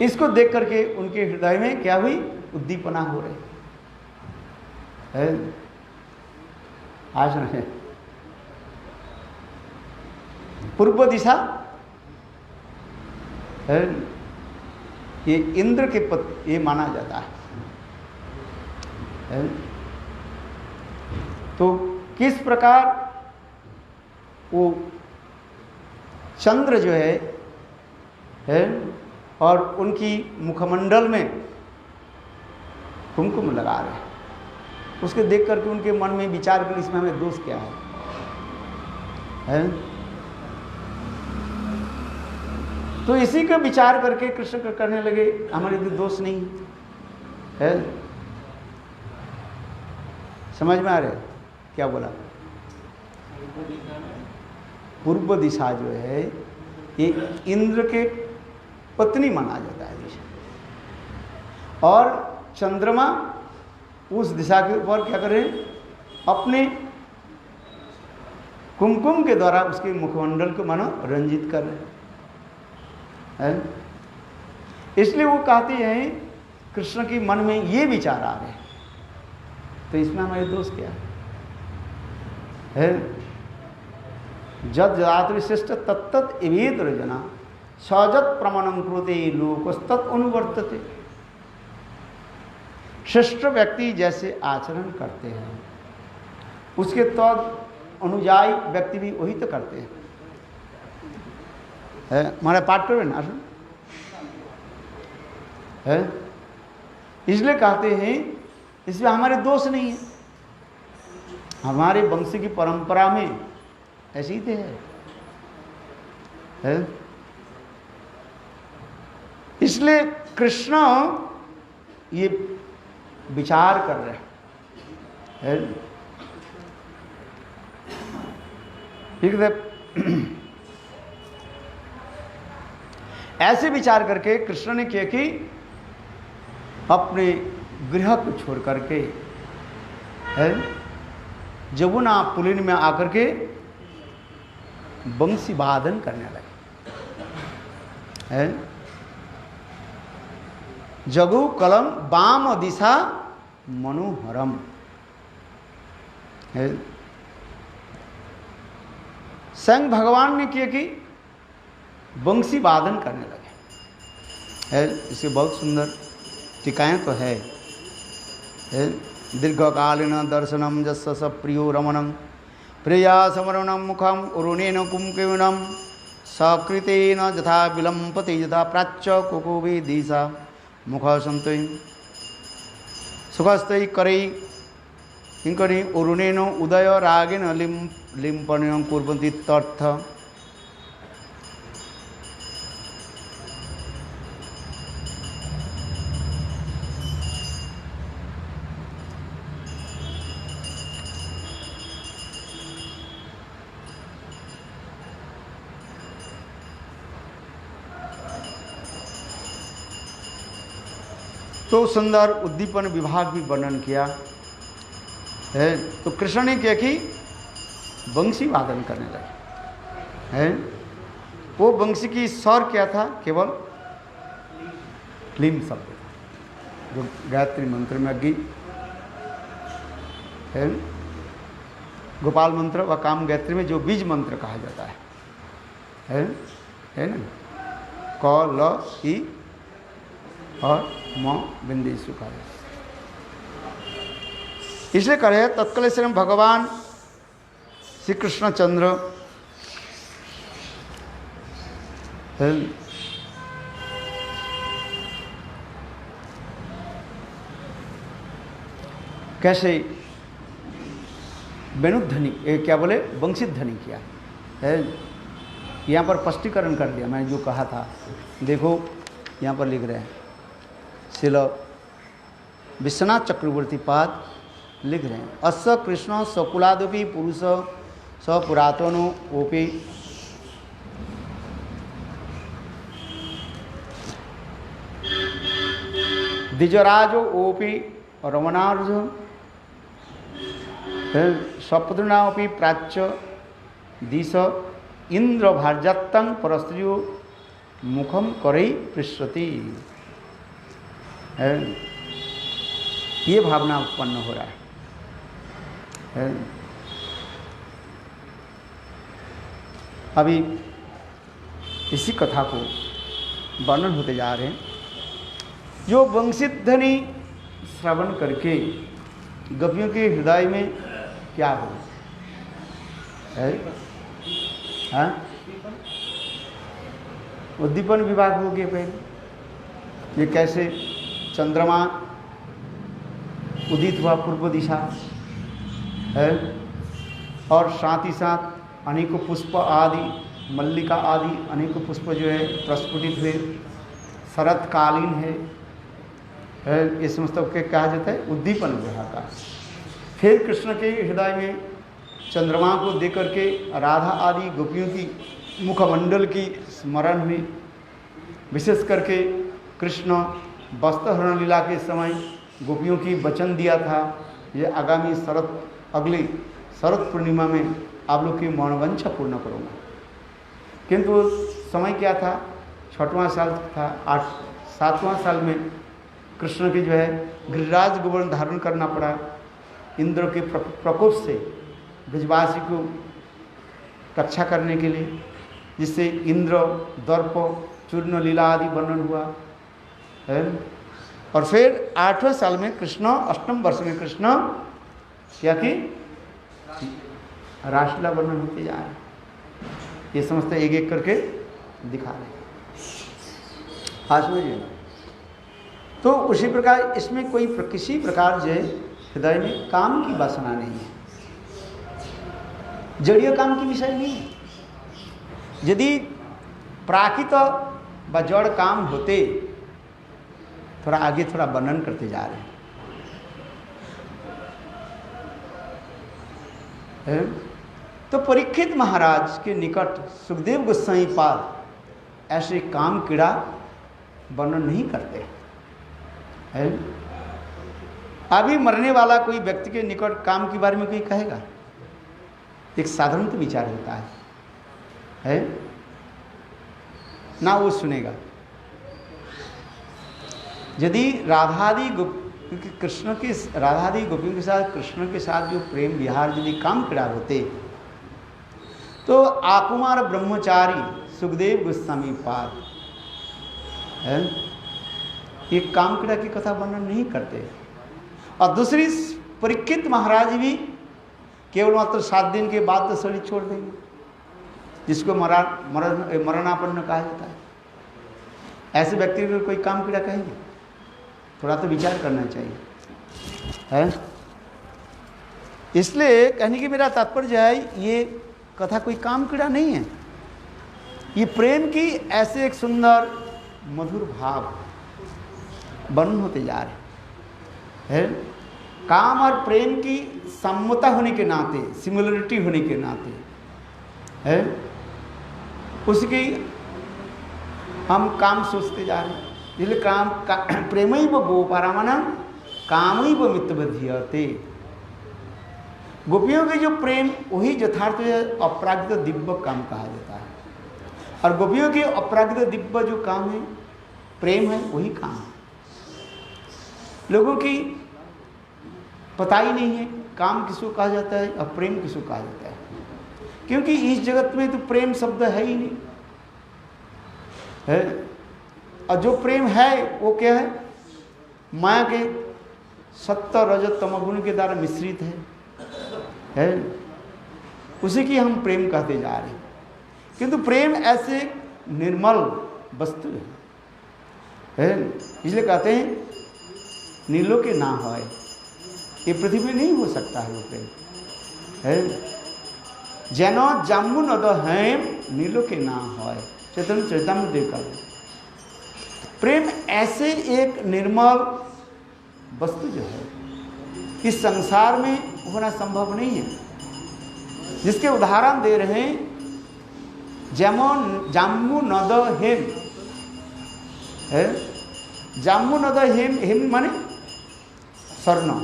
इसको देख करके उनके हृदय में क्या हुई? उद्दीपना हो रही है। आज नहीं, पूर्व दिशा है, ये इंद्र के पद ये माना जाता है। तो किस प्रकार वो चंद्र जो है और उनकी मुखमंडल में कुमकुम लगा रहे हैं, उसके देख करके उनके मन में विचार कर इसमें हमें दोष क्या है? तो इसी का विचार करके कृष्ण करने लगे हमारे भी दोष नहीं है। समझ में आ रहे क्या बोला? पूर्व दिशा जो है ये इंद्र के पत्नी माना जाता है दिशा, और चंद्रमा उस दिशा के ऊपर क्या करें? अपने कुमकुम के द्वारा उसके मुखमंडल को मानो रंजित कर रहे हैं। इसलिए वो कहते हैं कृष्ण के मन में ये विचार आ रहे हैं, तो इसमें हमारे दोष क्या है? जद जात विशिष्ट तत्त एवेद रजना सजत प्रमाणम कृते लोकस्तत् अनुवर्तते। श्रेष्ठ व्यक्ति जैसे आचरण करते हैं उसके तो अनुयायी व्यक्ति भी वही तो करते हैं। हमारा पाठ करो ना है, इसलिए कहते हैं इसमें हमारे दोष नहीं है। हमारे वंश की परंपरा में ऐसी ही है। इसलिए कृष्ण ये विचार कर रहे हैं। ठीक है, ऐसे विचार करके कृष्ण ने किया कि अपने गृह को छोड़ करके जमुना पुलिन में आकर के बंसी वादन करने लगे। जगु कलम वाम दिशा मनोहरम है। स्वयं भगवान ने किया कि बंसी वादन करने लगे। इसे बहुत सुंदर टीकाएं तो है। दीर्घकालीन दर्शनम जस्य स प्रियो रमणम प्रिया समरणम मुखम उरुणेन कुंकुमिनम सकृतेन यथा विलंपते यथा प्राच्य कुकुबे दिशा मुख संतय सुखस्तय करई किंकरी उरुणेन उदय रागेन लिंपन कुर्वन्ति तर्थ। तो सुंदर उद्दीपन विभाग भी वर्णन किया है। तो कृष्ण ने क्या कि बंसी वादन करने लगे है। वो बंसी की स्वर क्या था? केवल क्लीम शब्द था, जो गायत्री मंत्र में अग्नि है, गोपाल मंत्र व काम गायत्री में जो बीज मंत्र कहा जाता है ना, क ल ई और म बिंदी सुखा। इसलिए करे तत्काल श्री भगवान श्री कृष्णचंद्र कैसे वेणुध्वनि क्या बोले वंशीध्वनि किया है। यहाँ पर स्पष्टीकरण कर दिया मैंने जो कहा था। देखो यहाँ पर लिख रहे हैं श्रील विश्वनाथ चक्रवर्ती पाद लिख रहे हैं, अस्य कृष्ण सकुलादपि पुरुष स पुरातनो ओपि द्विजराजो ओपि रमणार्जुन सपत्नापि प्राच्य दिश इंद्र भार्जत्तं परस्त्रियो मुखम करई पृष्ठति। ये भावना उत्पन्न हो रहा है। अभी इसी कथा को वर्णन होते जा रहे हैं। जो वंशिध्वनि श्रवण करके गोपियों के हृदय में क्या हो है? उद्दीपन विभाग हो गया पहले। ये कैसे चंद्रमा उदित हुआ पूर्व दिशा है, और साथ ही साथ अनेकों पुष्प आदि, मल्लिका आदि अनेकों पुष्प जो है प्रस्फुटित हुए, शरतकालीन है। ये समस्त के कहा जाता है उद्दीपन विभाग का। फिर कृष्ण के हृदय में चंद्रमा को देख करके राधा आदि गोपियों की मुखमंडल की स्मरण हुई। विशेष करके कृष्ण वस्त्रहरण लीला के समय गोपियों की वचन दिया था, ये आगामी अगली शरद पूर्णिमा में आप लोग की मनोवांछा पूर्ण करूँगा। किंतु समय क्या था, 6वां साल था। 7वां साल में कृष्ण की जो है गिरिराज गोवर्धन धारण करना पड़ा इंद्र के प्रकोप से ब्रजवासी को रक्षा करने के लिए, जिससे इंद्र दर्प चूर्ण लीला आदि वर्णन हुआ है। और फिर 8वें साल में कृष्ण, 8वें वर्ष में कृष्ण क्या कि रासलीला वर्णन होते जा रहे। ये समस्त एक एक करके दिखा रहे। आज में तो उसी प्रकार इसमें कोई किसी प्रकार जो हृदय में काम की वासना नहीं है, जड़ीय काम की विषय नहीं है। यदि प्राकृत व जड़ काम होते, थोड़ा आगे थोड़ा वर्णन करते जा रहे हैं। तो परीक्षित महाराज के निकट सुखदेव गोस्वामी पाद ऐसे काम कीड़ा वर्णन नहीं करते है। अभी मरने वाला कोई व्यक्ति के निकट काम के बारे में कोई कहेगा, एक साधारण तो विचार होता है ना, वो सुनेगा। यदि राधादि कृष्ण के राधादि गोपियों के साथ कृष्ण के साथ जो प्रेम विहार यदि काम क्रीड़ा होते, तो आकुमार ब्रह्मचारी सुखदेव गोस्वामी पाद है ये काम क्रीड़ा की कथा वर्णन नहीं करते। और दूसरी परीक्षित महाराज भी केवल मात्र 7 दिन के बाद तो शरीर छोड़ देंगे, जिसको मरणापन्न कहा जाता है। ऐसे व्यक्ति को कोई काम क्रीड़ा कहेंगे? थोड़ा तो विचार करना चाहिए है। इसलिए कहने की मेरा तात्पर्य है, ये कथा कोई काम क्रीड़ा नहीं है। ये प्रेम की ऐसे एक सुंदर मधुर भाव वर्णन होते जा रहे हैं। काम और प्रेम की सम्मता होने के नाते, सिमिलरिटी होने के नाते है, उसकी हम काम सोचते जा रहे हैं। इसलिए काम प्रेमैव गोपारामणं कामैव मितबध्यते। गोपियों के जो प्रेम वही यथार्थ अपराजित दिव्य काम कहा जाता है। और गोपियों के अपराजित दिव्य जो काम है, प्रेम है, वही काम है। लोगों की पता ही नहीं है काम किसको कहा जाता है और प्रेम किसको कहा जाता है, क्योंकि इस जगत में तो प्रेम शब्द है ही नहीं है। और जो प्रेम है वो क्या है, माया के सत्य रजत तमगुण के द्वारा मिश्रित है। उसी की हम प्रेम कहते जा रहे हैं। किंतु प्रेम ऐसे निर्मल वस्तु है, इसलिए कहते हैं नीलो के ना होए, ये पृथ्वी में नहीं हो सकता है वो प्रेम है। जैनो जाम्बू नद हेम नीलो के ना होए, चैतन्य चैतन्य देव का प्रेम ऐसे एक निर्मल वस्तु जो है इस संसार में होना संभव नहीं है। जिसके उदाहरण दे रहे हैं, जेमन जाम्बू नद हेम है। जाम्बू नद हेम, हेम माने स्वर्ण।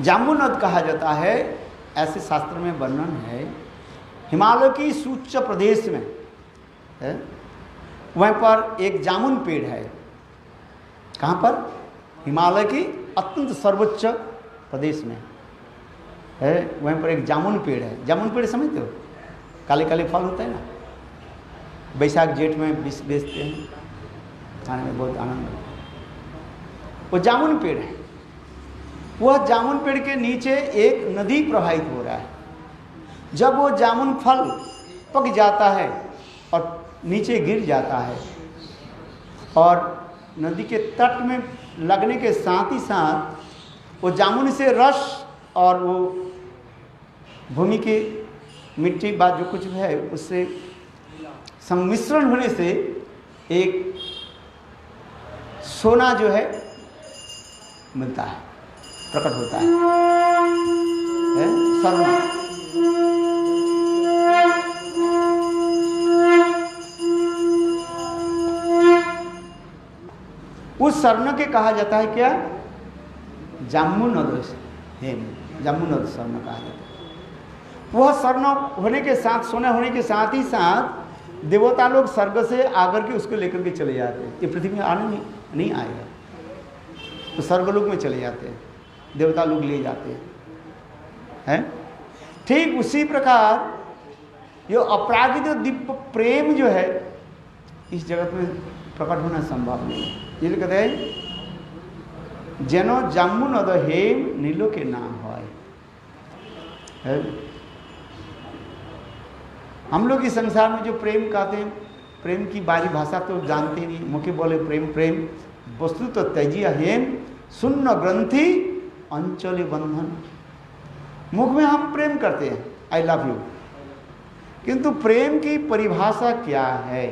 जाम्बू नद कहा जाता है, ऐसे शास्त्र में वर्णन है, हिमालय की सूच्च प्रदेश में है, वहीं पर एक जामुन पेड़ है। कहाँ पर? हिमालय की अत्यंत सर्वोच्च प्रदेश में है, वहीं पर एक जामुन पेड़ है। जामुन पेड़ समझते हो? काले काले फल होते हैं ना, बैसाख जेठ में बेचते हैं, खाने में बहुत आनंद है। वो जामुन पेड़ है। वह जामुन पेड़ के नीचे एक नदी प्रवाहित हो रहा है। जब वो जामुन फल पक जाता है और नीचे गिर जाता है और नदी के तट में लगने के साथ ही साथ वो जामुन से रस और वो भूमि की मिट्टी बाद जो कुछ है उससे सम्मिश्रण होने से एक सोना जो है मिलता है, प्रकट होता है स्वर्ण। उस स्वर्ण के कहा जाता है क्या? जाम्बू नद हेम, जाम्बू नद स्वर्ण कहा जाता है। वह स्वर्ण होने के साथ, सोना होने के साथ ही साथ देवता लोग स्वर्ग से आकर के उसको लेकर के चले जाते हैं। ये पृथ्वी में आने नहीं आएगा, तो स्वर्गलोक में चले जाते हैं, देवता लोग ले जाते हैं। ठीक उसी प्रकार ये अपरागित दिव्य प्रेम जो है इस जगत में प्रकट होना संभव नहीं है। ये कहते हैं जनो जाम्बू नद हेम नीलो के नाम है। हम लोग इस संसार में जो प्रेम कहते हैं, प्रेम की बारी भाषा तो जानते नहीं, मुख्य बोले प्रेम प्रेम, वस्तु तो त्यजिया हेम सुन्न ग्रंथि अंचली बंधन। मुख में हम प्रेम करते हैं, आई लव यू, किंतु प्रेम की परिभाषा क्या है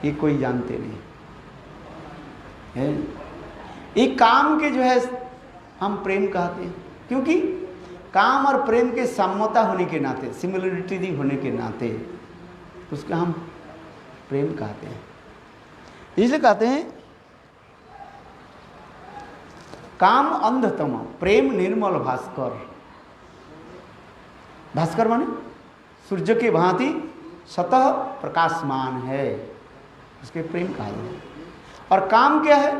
ये कोई जानते नहीं है। ये काम के जो है हम प्रेम कहते हैं, क्योंकि काम और प्रेम के साम्यता होने के नाते, सिमिलरिटी होने के नाते उसका हम प्रेम कहते हैं। इसलिए कहते हैं काम अंधतम प्रेम निर्मल भास्कर। भास्कर माने सूर्य के भांति सतह प्रकाशमान है, उसके प्रेम कहा जाए। और काम क्या है?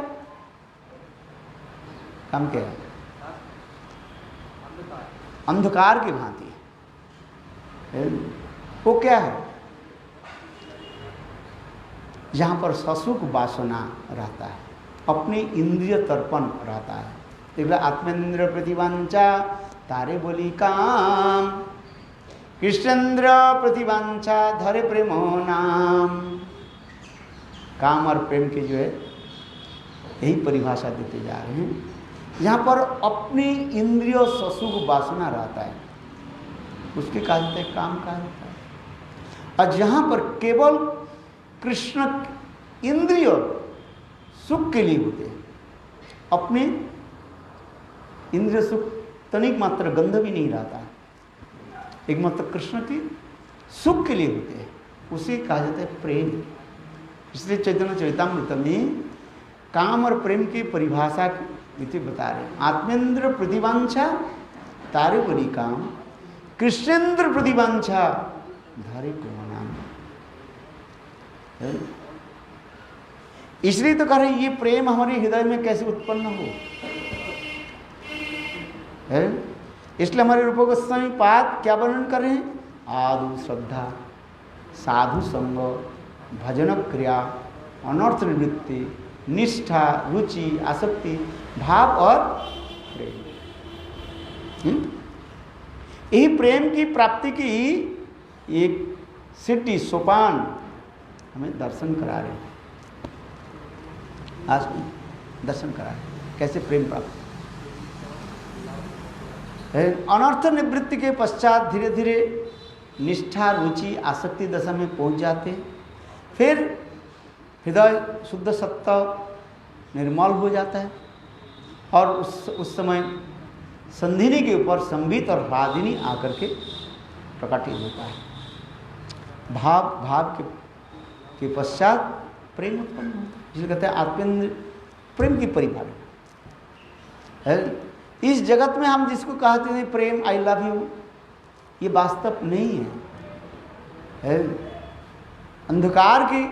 काम क्या है? अंधकार की भांति है। वो क्या है? जहां पर ससुख वासना रहता है, अपने इंद्रिय तर्पण रहता है। देखा आत्मेंद्र प्रतिवांचा तारे बोली काम, कृष्णेंद्र प्रतिवांचा धरे प्रेमो नाम। काम और प्रेम की जो है यही परिभाषा देते जा रहे हैं, जहाँ पर अपनी इंद्रियों ससुख वासना रहता है उसके कहा जाता है काम कहा जाता है। और जहाँ पर केवल कृष्ण इंद्रिय सुख के लिए होते हैं, अपने इंद्रिय सुख तनिक मात्र गंध भी नहीं रहता है, एक मात्र कृष्ण के सुख के लिए होते हैं, उसे कहा जाता है प्रेम। इसलिए चैतन्य चरितामृत में काम और प्रेम की परिभाषा की बता रहे हैं। आत्मेंद्र प्रतिवांछा तारे बड़ी काम, कृष्णेंद्र प्रतिवांछा धारे को नाम। इसलिए तो कह रहे ये प्रेम हमारे हृदय में कैसे उत्पन्न हो है। इसलिए हमारे रूप गोस्वामी पाद क्या वर्णन कर रहे हैं? आदु श्रद्धा, साधु संग, भजन क्रिया, अनर्थ निवृत्ति, निष्ठा, रुचि, आसक्ति, भाव और प्रेम। यही प्रेम की प्राप्ति की एक सिद्धि सोपान हमें दर्शन करा रहे हैं। आज दर्शन करा रहे हैं कैसे प्रेम प्राप्त है। अनर्थ निवृत्ति के पश्चात धीरे धीरे निष्ठा, रुचि, आसक्ति दशा में पहुंच जाते हैं। फिर हृदय शुद्ध सत्व निर्मल हो जाता है और उस समय संधिनी के ऊपर संबित और रागिनी आकर के प्रकटित होता है। भाव के पश्चात प्रेम उत्पन्न होता है, जिसे कहते हैं आत्मेंद्र प्रेम की परिभाषा है। इस जगत में हम जिसको कहते हैं प्रेम, आई लव यू, ये वास्तव नहीं है। अंधकार की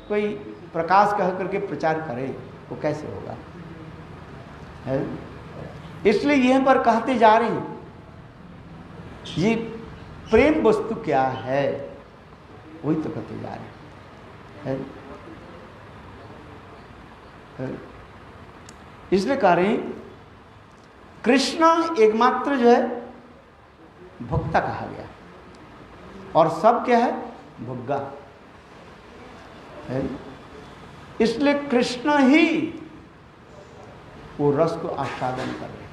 कोई प्रकाश कह करके प्रचार करे वो कैसे होगा है? इसलिए यहीं पर कहते जा रहे हैं ये प्रेम वस्तु क्या है, वही तो कहते जा रहे हैं है? इसलिए कह रहे हैं कृष्ण एकमात्र जो है भोक्ता कहा गया और सब क्या है भोग्गा है। इसलिए कृष्ण ही वो रस को आस्वादन कर रहे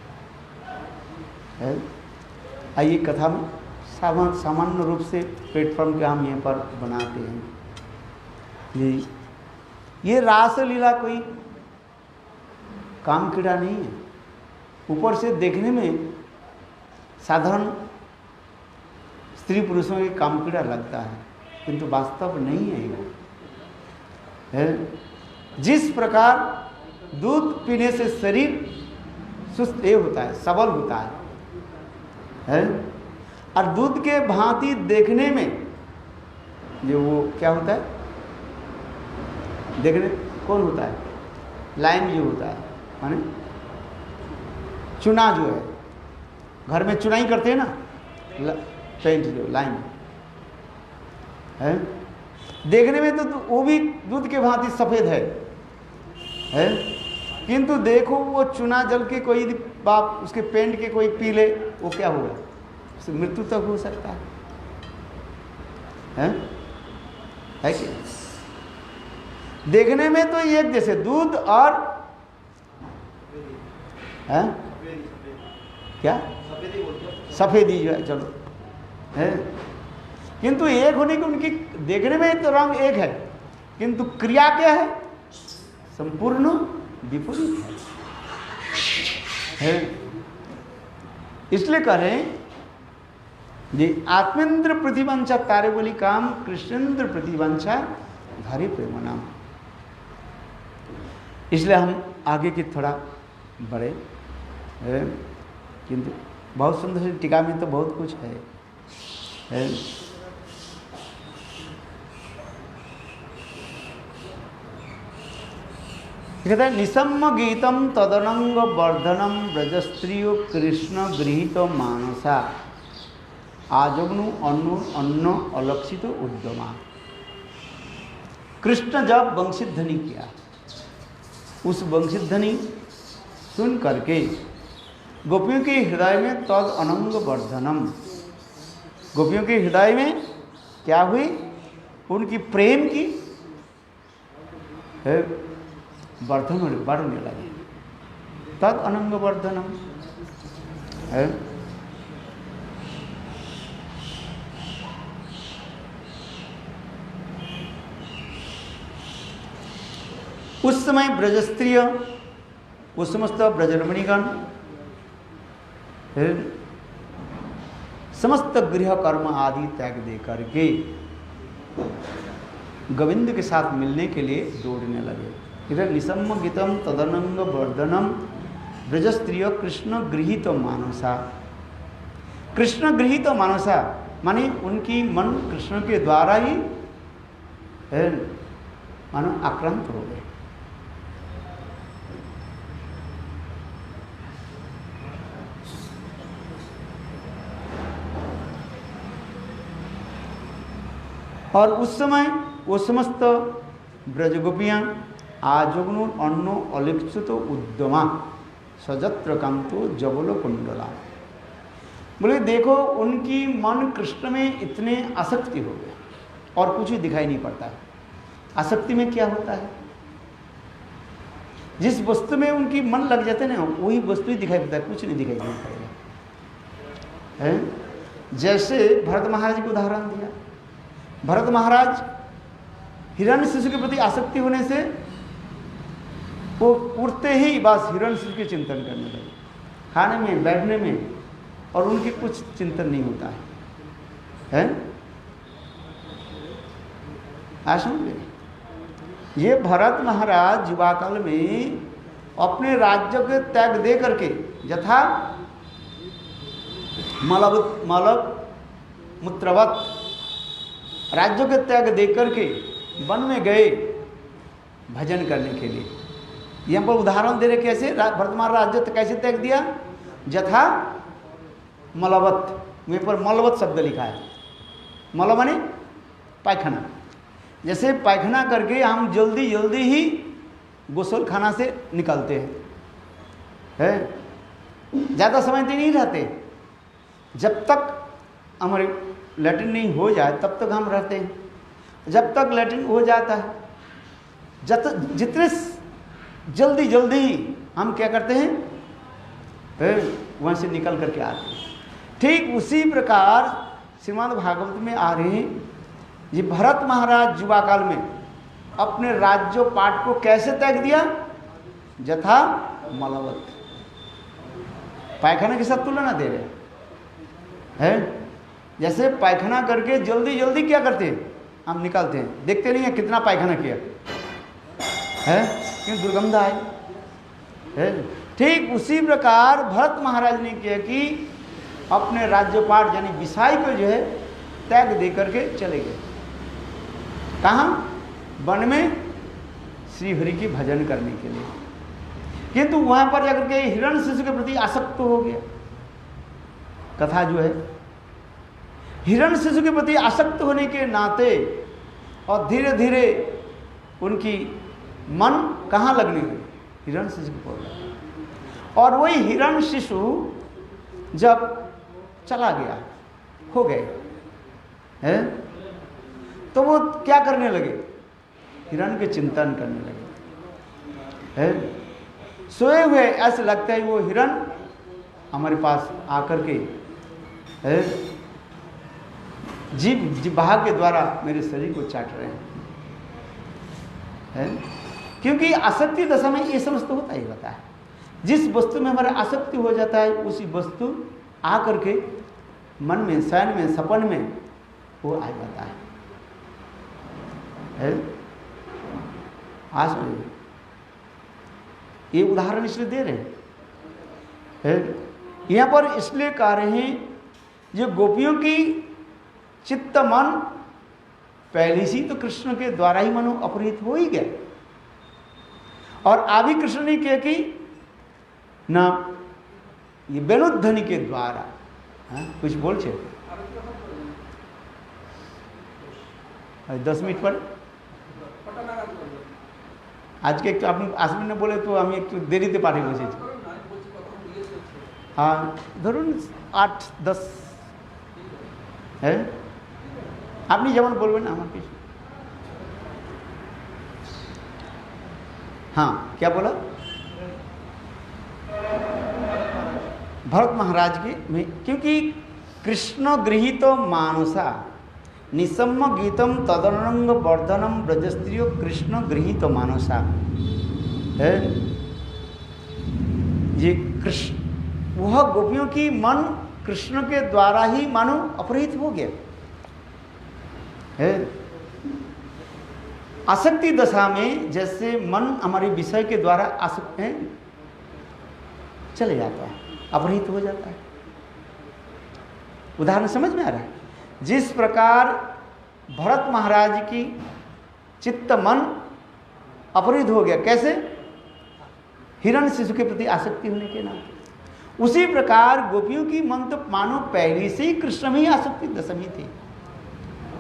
हैं। आइए कथा में सामान्य रूप से प्लेटफॉर्म के हम यहाँ पर बनाते हैं। ये रासलीला कोई काम कीड़ा नहीं है। ऊपर से देखने में साधारण स्त्री पुरुषों के काम कीड़ा लगता है, किंतु वास्तव नहीं है वो है। जिस प्रकार दूध पीने से शरीर सुस्त होता है, सबल होता है और दूध के भांति देखने में जो वो क्या होता है, देखने कौन होता है, लाइन जो होता है माने चुना जो है, घर में चुनाई करते हैं ना, पेंट जो लाइन है, देखने में तो वो भी दूध के भांति सफेद है किंतु देखो वो चुना जल के कोई बाप उसके पेंट के कोई पी ले, वो क्या होगा, उससे मृत्यु तक हो सकता है कि देखने में तो एक जैसे दूध और है क्या सफेदी जो है चलो है, किंतु एक होने की उनकी देखने में तो रंग एक है किंतु क्रिया क्या है, संपूर्ण विपरीत है। इसलिए कह रहे हैं जी आत्मेंद्र प्रतिवंशा तारे बोली काम, कृष्णेंद्र प्रतिवंशा धारी प्रेम नाम। इसलिए हम आगे की थोड़ा बढ़े, किंतु बहुत सुंदर टीका में तो बहुत कुछ है। कहते हैं निसम्म गीतम तदनंग वर्धनम ब्रजस्त्रियो कृष्ण गृहीत मानसा आजग्नु अन्न अलक्षित उद्यमा। कृष्ण जब वंशीध्वनि किया, उस वंशीध्वनि सुन करके गोपियों के हृदय में तद अनंग वर्धनम, गोपियों के हृदय में क्या हुई, उनकी प्रेम की वर्धन बढ़ने लगी, तद अनंग वर्धनम है। उस समय ब्रजस्त्रीय, उस समस्त ब्रजरमणीगण समस्त गृह कर्म आदि त्याग दे करके गोविंद के साथ मिलने के लिए दौड़ने लगे। इधर निसम्म गीतम तदनंग वर्धनम ब्रजस्त्रीय कृष्ण गृहीत मानसा। कृष्ण गृहीत मानसा माने उनकी मन कृष्ण के द्वारा ही मानो आक्रांत हो गए। और उस समय वो समस्त ब्रजगोपियाँ आजग्नु अन्नो अलिक्षित उद्यमा सजत्र कांतो जबलो कुंडला। बोले देखो उनकी मन कृष्ण में इतने आसक्ति हो गए और कुछ भी दिखाई नहीं पड़ता है। आसक्ति में क्या होता है, जिस वस्तु में उनकी मन लग जाते हैं ना वही वस्तु ही दिखाई पड़ता है, कुछ नहीं दिखाई नहीं पड़ेगा है। जैसे भरत महाराज को उदाहरण दिया, भरत महाराज हिरण्यशिशु के प्रति आसक्ति होने से वो उठते ही बस हिरण्यशिशु के चिंतन करने लगे। खाने में, बैठने में, और उनकी कुछ चिंतन नहीं होता है? समझे? ये भरत महाराज युवा काल में अपने राज्य के त्याग दे करके, यथा मलव मूत्रवत राज्य के त्याग दे करके वन में गए भजन करने के लिए। यहाँ पर उदाहरण दे रहे कैसे, भरत महाराज राज्य कैसे त्याग दिया? यथा मलवत, वहीं पर मलवत शब्द लिखा है। मल माने पायखाना। जैसे पायखाना करके हम जल्दी जल्दी ही गोसल खाना से निकलते हैं, ज़्यादा समय तक नहीं रहते। जब तक हमारे लैट्रिन नहीं हो जाए तब तक हम रहते हैं। जब तक लैट्रिन हो जाता है, जितने जल्दी जल्दी हम क्या करते हैं, वहाँ से निकल करके आते हैं। ठीक उसी प्रकार श्रीमद् भागवत में आ रहे हैं, ये भरत महाराज युवा काल में अपने राज्य पाठ को कैसे त्याग दिया? यथा मलवत, पायखाना के साथ तुलना दे रहे हैं। जैसे पायखाना करके जल्दी जल्दी क्या करते हैं, हम निकलते हैं, देखते नहीं है कितना पायखाना किया है, क्यों दुर्गंध आए है। ठीक उसी प्रकार भरत महाराज ने किया कि अपने राज्यपाठ यानी विषय को जो है त्याग दे करके चले गए। कहाँ? वन में श्री हरि की भजन करने के लिए। किंतु वहां पर जाकर के हिरण्यशिशु के प्रति आसक्त हो गया। कथा जो है, हिरण्यशिशु के प्रति आसक्त होने के नाते और धीरे धीरे उनकी मन कहाँ लगने लगी? हिरण्यशिशु के पास। और वही हिरण्यशिशु जब चला गया, हो गए हैं, तो वो क्या करने लगे? हिरण के चिंतन करने लगे हैं। सोए हुए ऐसे लगता है वो हिरण हमारे पास आकर के है जिह्वा के द्वारा मेरे शरीर को चाट रहे हैं। क्योंकि आसक्ति दशा में ये समस्त होता ही रहता है। जिस वस्तु में हमारा आसक्ति हो जाता है उसी वस्तु आकर के मन में, शयन में, सपन में वो आ जाता है। आज ये उदाहरण इसलिए दे रहे हैं, यहाँ पर इसलिए कह रहे हैं जो गोपियों की चित्त मन पहले से तो कृष्ण के द्वारा ही मनो अपहृत हो ही गया। और अभी कृष्ण ने किया कि ना ये वेणुध्वनि के द्वारा कुछ बोल छे 10 मिनट पर आज के अपनी आसमिन ने बोले तो हम एक देरीते पाठे बसे। हाँ धरुन 8-10 है আপনি যেমন বলবেন আমার কিছু। हाँ क्या बोला? भरत महाराज के में, क्योंकि कृष्ण गृहीत मानसा निसम्म गीतम तदनंग वर्धनम ब्रजस्त्रियो कृष्ण गृहीत मानसा है। ये कृष्ण वह गोपियों की मन कृष्ण के द्वारा ही मानो अपहृत हो गया है। आसक्ति दशा में जैसे मन हमारे विषय के द्वारा आसक्त है चले जाता है, अपहृत हो जाता है। उदाहरण समझ में आ रहा है? जिस प्रकार भरत महाराज की चित्त मन अपहृत हो गया, कैसे? हिरण्यशिशु के प्रति आसक्ति होने के नाते। उसी प्रकार गोपियों की मन तो मानो पहले से ही कृष्ण में ही आसक्ति दशा में थी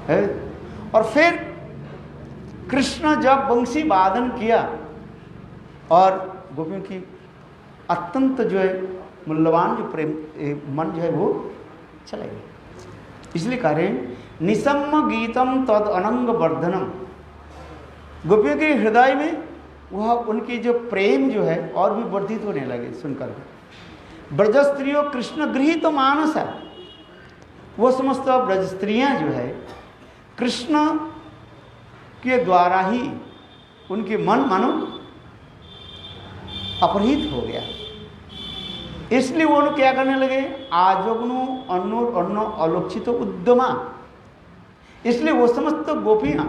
है। और फिर कृष्ण जब वंशी वादन किया और गोपियों की अत्यंत जो है मूल्यवान जो प्रेम मन जो है वो चला गया। इसलिए कह रहे हैं निसम्म गीतम तद अनंग वर्धनम। गोपियों के हृदय में वह उनकी जो प्रेम जो है और भी वर्धित होने लगे सुनकर। ब्रज स्त्रियों कृष्ण गृहीत मानस है, वो समस्त ब्रज स्त्रियां जो है कृष्ण के द्वारा ही उनके मन मानो अपहृत हो गया इसलिए वो लोग क्या करने लगे, आजोगनु अन्नो अन्नो अलोक्षित उद्यमा। इसलिए वो समस्त गोपियां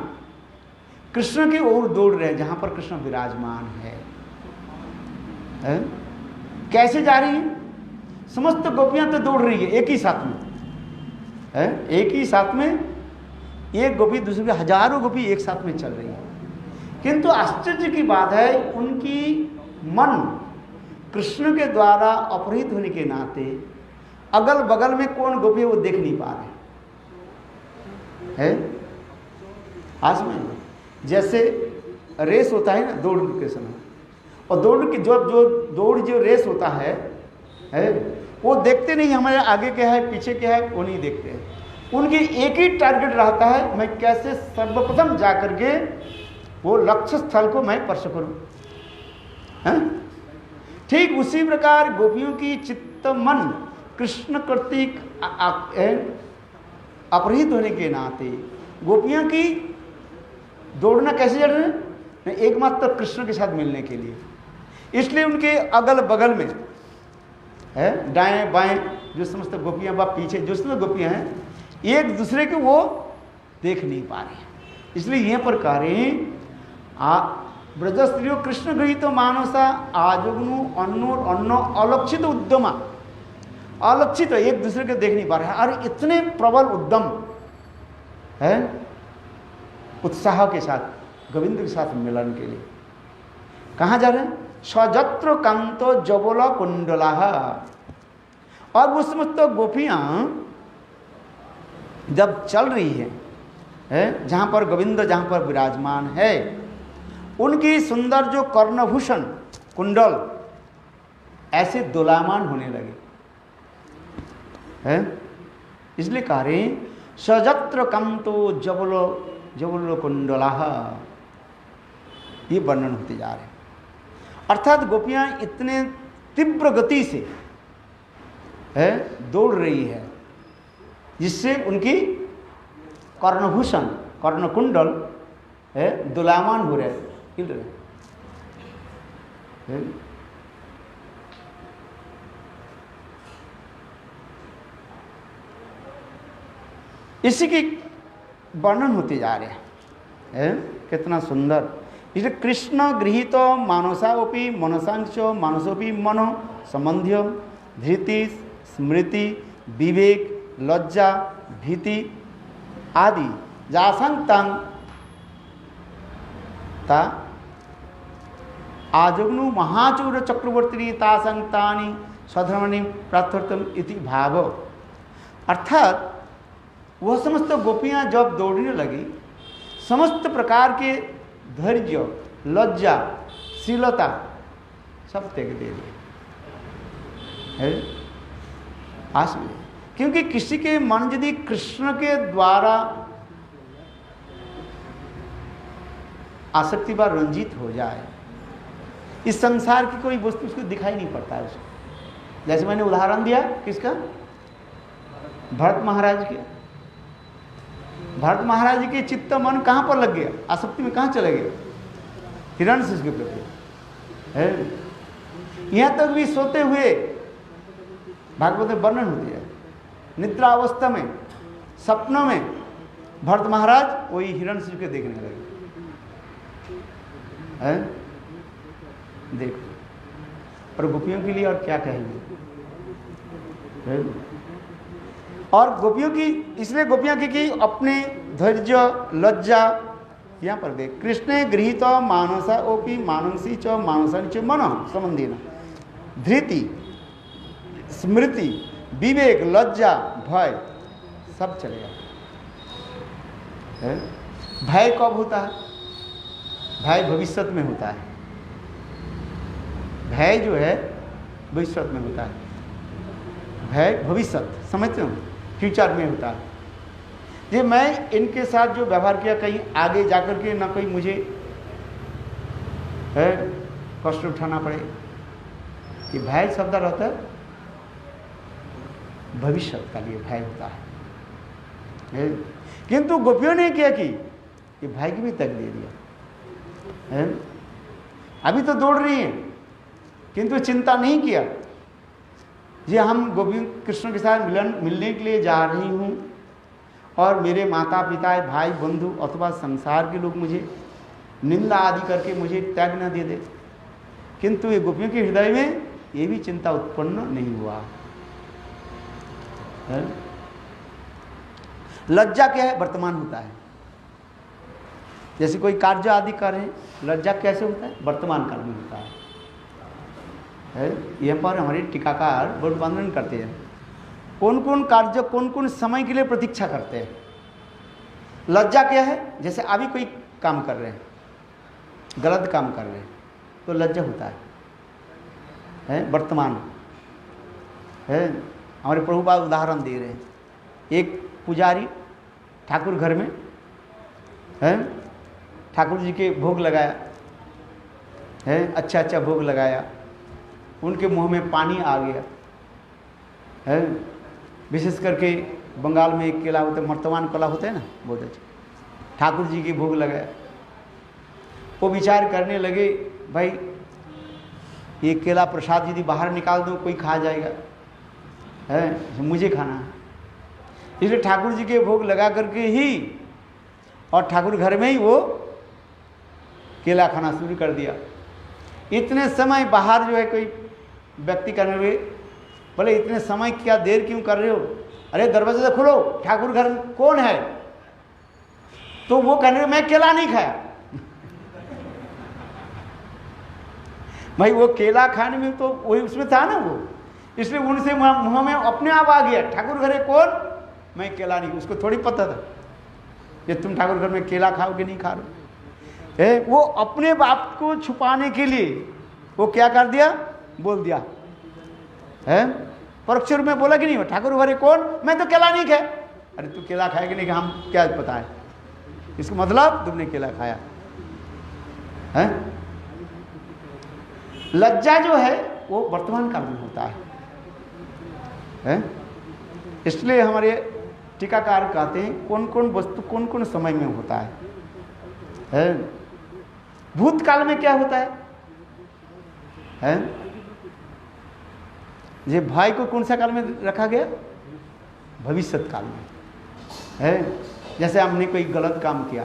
कृष्ण की ओर दौड़ रहे हैं जहां पर कृष्ण विराजमान है। कैसे जा रही है? समस्त गोपियां तो दौड़ रही है एक ही साथ में, एक ही साथ में, एक गोपी दूसरी, हजारों गोपी एक साथ में चल रही है। किंतु आश्चर्य की बात है, उनकी मन कृष्ण के द्वारा अपहृत होने के नाते अगल बगल में कौन गोपी है वो देख नहीं पा रहे हैं। आज में जैसे रेस होता है ना दौड़ के समय, और दौड़ की जो रेस होता है वो देखते नहीं हमारे आगे क्या है पीछे क्या है, वो नहीं देखते हैं। उनकी एक ही टारगेट रहता है, मैं कैसे सर्वप्रथम जा करके वो लक्ष्य स्थल को मैं स्पर्श करूं। ठीक उसी प्रकार गोपियों की चित्त मन कृष्ण कर्तिक अपहृत होने के नाते गोपियों की दौड़ना कैसे चल रहे हैं, एकमात्र कृष्ण के साथ मिलने के लिए। इसलिए उनके अगल बगल में है दाएं बाएं जो समस्त गोपियां व पीछे जो समस्त गोपियां हैं, एक दूसरे को वो देख नहीं पा रहे। इसलिए यह पर कह रहे ब्रज स्त्रियों कृष्ण गृहित मानसा आजुग्नु अन्नो अन्नो अलक्षित उद्यमा। अलक्षित एक दूसरे को देख नहीं पा रहे हैं, और इतने प्रबल उद्यम है उत्साह के साथ गोविंद के साथ मिलन के लिए। कहाँ जा रहे हैं? सजत्र कांतो जबोला कुंडला। और वो समस्त गोपियां जब चल रही है जहां पर गोविंद जहां पर विराजमान है, उनकी सुंदर जो कर्णभूषण कुंडल ऐसे दोलायमान होने लगे हैं। इसलिए कह रहे हैं सजत्र कांतो जबोलो जबोलो कुंडला। ये वर्णन होते जा रहे हैं। अर्थात गोपियां इतने तीव्र गति से दौड़ रही है जिससे उनकी कर्णभूषण कर्णकुंडल दोलायमान हो रहे, हिल रहे। इसी की वर्णन होते जा रहे हैं। कितना सुंदर। इसलिए कृष्ण गृहीत मानसाओपि मनसांश मानसोपि मनो संबंध्य धृति स्मृति विवेक लज्जा भीति आदि जासंतांग ता आजुग्नु महाचूर चक्रवर्ती तासंतानि स्वधर्मणि प्रार्थर्थम इति भाव। अर्थात वह समस्त गोपियां जब दौड़ने लगी, समस्त प्रकार के धैर्य लज्जा शीलता सब त्याग दे दिए आस में। क्योंकि किसी के मन यदि कृष्ण के द्वारा आसक्ति पर रंजित हो जाए, इस संसार की कोई वस्तु उसको दिखाई नहीं पड़ता है उसको। जैसे मैंने उदाहरण दिया किसका, भरत महाराज के। भरत महाराज के चित्त मन कहाँ पर लग गया, आसक्ति में कहाँ चले गए, हिरण्यशिशु के प्रति। यहाँ तक भी सोते हुए भागवत में वर्णन होती है, निद्रा अवस्था में सपनों में भरत महाराज वही हिरण्यशिशु के देखने लगे। देखो, और गोपियों के लिए और क्या कहेंगे। और गोपियों की, इसलिए गोपियां की अपने धैर्य लज्जा यहाँ पर देख। कृष्णे गृहीत मानसा ओपी मानसी च मानसानि च मन संबंधी धृति स्मृति विवेक लज्जा भय सब चलेगा। भय कब होता है? भय भविष्य में होता है। भय जो है भविष्य में होता है। भय भविष्य समझते हो, फ्यूचर में होता है। ये मैं इनके साथ जो व्यवहार किया, कहीं आगे जाकर के ना कोई मुझे कष्ट उठाना पड़े, ये भय शब्द रहता है भविष्य का लिए भय होता है। किंतु गोपियों ने क्या की, ये भय की भी तक दे दिया है। अभी तो दौड़ रही है किंतु चिंता नहीं किया जी हम गोपी कृष्ण के साथ मिलने के लिए जा रही हूँ और मेरे माता पिता भाई बंधु अथवा संसार के लोग मुझे निंदा आदि करके मुझे त्याग न दे दे, किंतु ये गोपियों के हृदय में ये भी चिंता उत्पन्न नहीं हुआ है। लज्जा क्या है? वर्तमान होता है। जैसे कोई कार्य आदि कर रहे हैं, लज्जा कैसे होता है? वर्तमान काल में होता है। यहाँ पर हमारे टीकाकार बहुत वर्णन करते हैं कौन कौन कार्य कौन कौन समय के लिए प्रतीक्षा करते हैं। लज्जा क्या है? जैसे अभी कोई काम कर रहे हैं, गलत काम कर रहे हैं, तो लज्जा होता है वर्तमान है। हमारे प्रभुपाद उदाहरण दे रहे हैं, एक पुजारी ठाकुर घर में है, ठाकुर जी के भोग लगाया है, अच्छा अच्छा भोग लगाया, उनके मुंह में पानी आ गया है। विशेष करके बंगाल में एक केला होता है, वर्तमान कला होता है ना, बहुत अच्छा, ठाकुर जी के भोग लगाया। वो विचार करने लगे, भाई ये केला प्रसाद यदि बाहर निकाल दो कोई खा जाएगा है, मुझे खाना है। इसलिए ठाकुर जी के भोग लगा करके ही और ठाकुर घर में ही वो केला खाना शुरू कर दिया। इतने समय बाहर जो है कोई व्यक्ति करने हुए, बोले इतने समय क्या देर क्यों कर रहे हो? अरे दरवाजा तो खोलो, ठाकुर घर में कौन है? तो वो कहने लगे मैं केला नहीं खाया। भाई वो केला खाने में तो वही उसमें था ना वो, इसलिए उनसे मुंह में अपने आप आ गया ठाकुर घर है कौन? मैं केला नहीं। उसको थोड़ी पता था कि तुम ठाकुर घर में केला खाओगे नहीं खा रहे। वो अपने बाप को छुपाने के लिए वो क्या कर दिया? बोल दिया है, परोक्ष रूप में बोला कि नहीं ठाकुर घर है कौन? मैं तो केला नहीं खाया। अरे तू केला खाएगा नहीं, हम क्या पता है? इसका मतलब तुमने केला खाया है। लज्जा जो है वो वर्तमान काल में होता है। इसलिए हमारे टीकाकार कहते हैं कौन कौन वस्तु कौन कौन समय में होता है। भूतकाल में क्या होता है? ये भाई को कौन सा काल में रखा गया? भविष्य काल में है। जैसे हमने कोई गलत काम किया,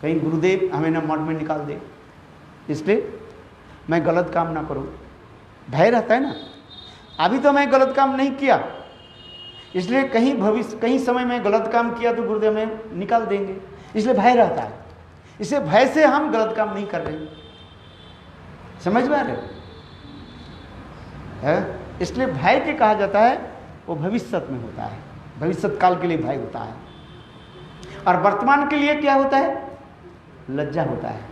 कहीं गुरुदेव हमें न मठ में निकाल दे, इसलिए मैं गलत काम ना करूं, भय रहता है ना। अभी तो मैं गलत काम नहीं किया, इसलिए कहीं भविष्य कहीं समय में गलत काम किया तो गुरुदेव हमें निकाल देंगे, इसलिए भय रहता है। इसलिए भय से हम गलत काम नहीं कर रहे। समझ में आ रहे है? इसलिए भय के कहा जाता है वो भविष्य में होता है, भविष्य काल के लिए भय होता है। और वर्तमान के लिए क्या होता है? लज्जा होता है।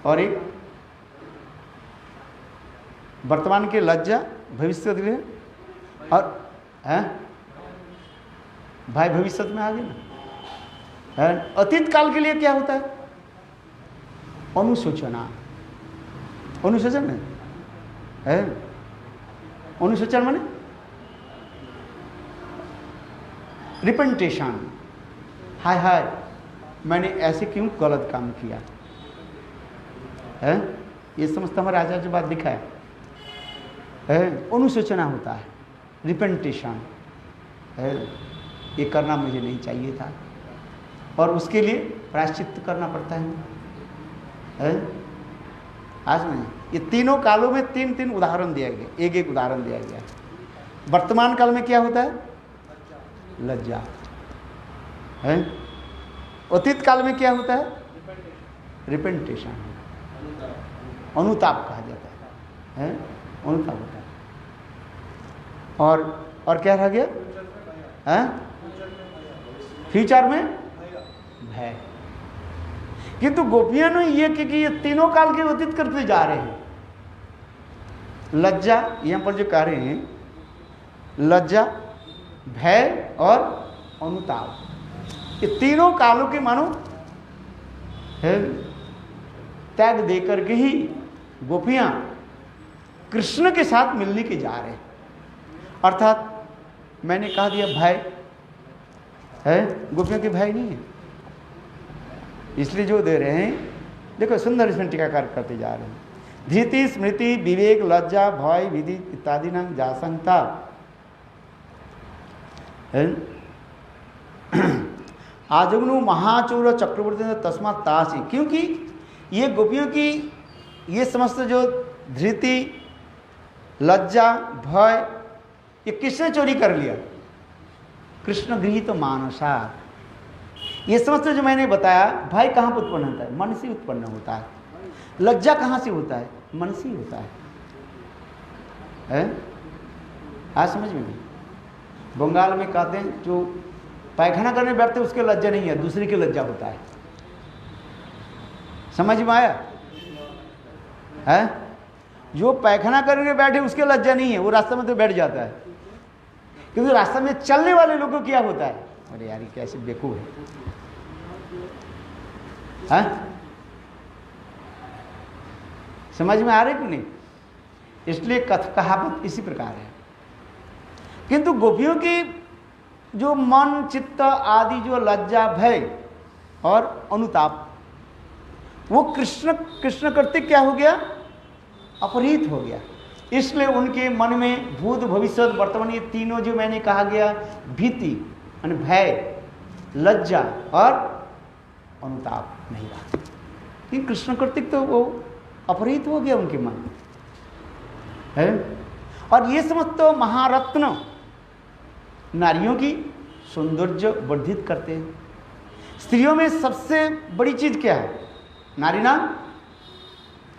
और एक वर्तमान के लज्जा, भविष्य के लिए, और है भाई भविष्य में आ गए ना। अतीत काल के लिए क्या होता है? अनुशोचना। अनुशोचन है अनुशोचन माने रिपेंटेशन। हाय हाय मैंने ऐसे क्यों गलत काम किया है, ये समझता हमारे आचार्य बात लिखा है। अनुशोचना होता है, रिपेंटेशन है, ये करना मुझे नहीं चाहिए था और उसके लिए प्रायश्चित करना पड़ता है। आज नहीं, ये तीनों कालों में तीन तीन उदाहरण दिया गया, एक एक उदाहरण दिया गया। वर्तमान काल में क्या होता है? लज्जा है। अतीत काल में क्या होता है? रिपेंटेशन, अनुताप कहा जाता है, अनुताप होता है। और क्या रह गया? फ्यूचर में भय। किंतु गोपियां ने ये कि ये तीनों काल के व्यतीत करते जा रहे हैं। लज्जा यहां पर जो कह रहे हैं, लज्जा, भय और अनुताप, ये तीनों कालों के मानो है त्याग दे करके ही गोपियां कृष्ण के साथ मिलने के जा रहे हैं। अर्थात मैंने कहा दिया भय है, गोपियों के भय नहीं है, इसलिए जो दे रहे हैं। देखो सुंदर इसमें टीकाकार करते जा रहे हैं। धृति स्मृति विवेक लज्जा भय विधि इत्यादि नाम जासंता। आजग्नु महाचौर चक्रवर्ती तस्मात तासी, क्योंकि ये गोपियों की ये समस्त जो धृति लज्जा भय ये किसने चोरी कर लिया? कृष्ण गृहीत मानसा। ये समस्त जो मैंने बताया, भय कहाँ पर उत्पन्न होता है? मन से उत्पन्न होता है। लज्जा कहाँ से होता है? मन से ही होता है? आज समझ में नहीं? बंगाल में कहते हैं जो पैखाना करने बैठते उसके लज्जा नहीं है, दूसरे की लज्जा होता है। समझ में आया? है जो पैखाना करने बैठे उसके लज्जा नहीं है, वो रास्ते में तो बैठ जाता है, क्योंकि रास्ते में चलने वाले लोगों को क्या होता है? अरे यार ये कैसे बेवकूफ है? समझ में आ रही कि नहीं? इसलिए कहावत इसी प्रकार है। किंतु गोपियों की जो मन चित्त आदि जो लज्जा भय और अनुताप, वो कृष्ण करते क्या हो गया? अपहृत हो गया। इसलिए उनके मन में भूत भविष्य वर्तमान ये तीनों जो मैंने कहा गया, भीति भय लज्जा और अनुताप नहीं रहा। कि कृष्ण कर्तिक तो वो अपहृत हो गया उनके मन है। और ये समस्त महारत्न नारियों की सौंदर्य वर्धित करते हैं। स्त्रियों में सबसे बड़ी चीज क्या है? नारीना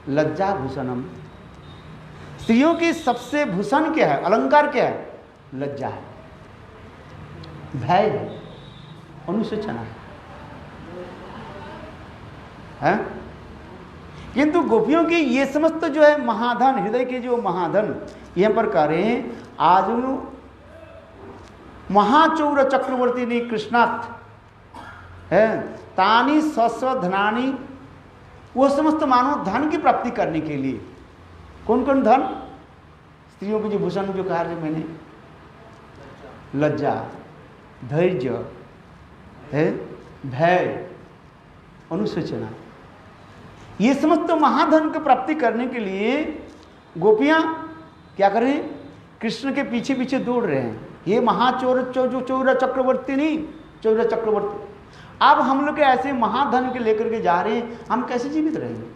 लज्जा भूषणम। स्त्रियों की सबसे भूषण क्या है? अलंकार क्या है? लज्जा है, भय है, अनुसूचना है। किंतु गोपियों की ये समस्त जो है महाधन, हृदय के जो महाधन, यहां पर कह रहे हैं आज महाचौर चक्रवर्ती ने कृष्णाथ है तानी सस्व धनानी, वो समस्त मानव धन की प्राप्ति करने के लिए कौन कौन धन? स्त्रियों के जो भूषण जो कहा मैंने, लज्जा, धैर्य है, भय, अनुसूचना, ये समस्त महाधन की प्राप्ति करने के लिए गोपियां क्या कर रहे हैं? कृष्ण के पीछे पीछे दौड़ रहे हैं। ये महाचौर चौर चक्रवर्ती नहीं, चौर चक्रवर्ती। अब हम लोग के ऐसे महाधन के लेकर के जा रहे हैं, हम कैसे जीवित रहेंगे?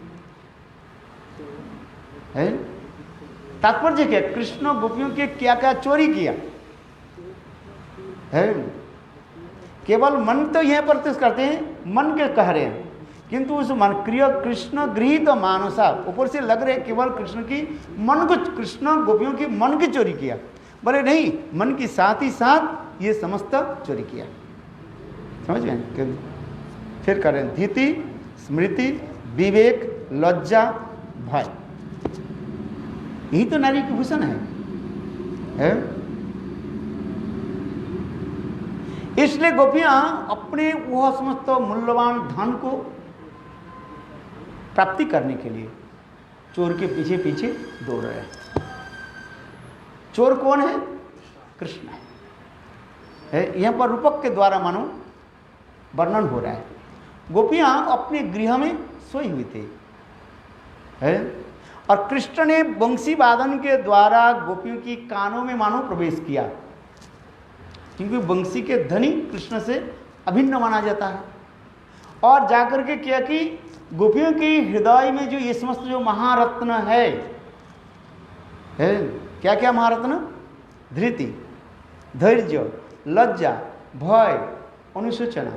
है तात्पर्य क्या? कृष्ण गोपियों के क्या क्या चोरी किया है? केवल मन तो यह प्रतिष्ठ करते हैं, मन के कह रहे हैं, किंतु उस मन क्रिया कृष्ण गृहीत मानसा, ऊपर से लग रहे केवल कृष्ण की मन को, कृष्ण गोपियों की मन की चोरी किया। बोले नहीं, मन के साथ ही साथ ये समस्त चोरी किया। समझ गए? फिर करें धीति स्मृति विवेक लज्जा भय, यही तो नारी की भूषण है? इसलिए गोपियां अपने वह समस्त मूल्यवान धन को प्राप्ति करने के लिए चोर के पीछे पीछे दौड़ रहे हैं। चोर कौन है? कृष्ण है। यहां पर रूपक के द्वारा मानो वर्णन हो रहा है। गोपियां अपने गृह में सोई हुई थी है, और कृष्ण ने बंसी वादन के द्वारा गोपियों की कानों में मानो प्रवेश किया, क्योंकि बंसी के धनी कृष्ण से अभिन्न माना जाता है। और जाकर के क्या कि गोपियों के हृदय में जो ये समस्त जो महारत्न है क्या क्या महारत्न? धृति, धैर्य, लज्जा, भय, अनुसूचना,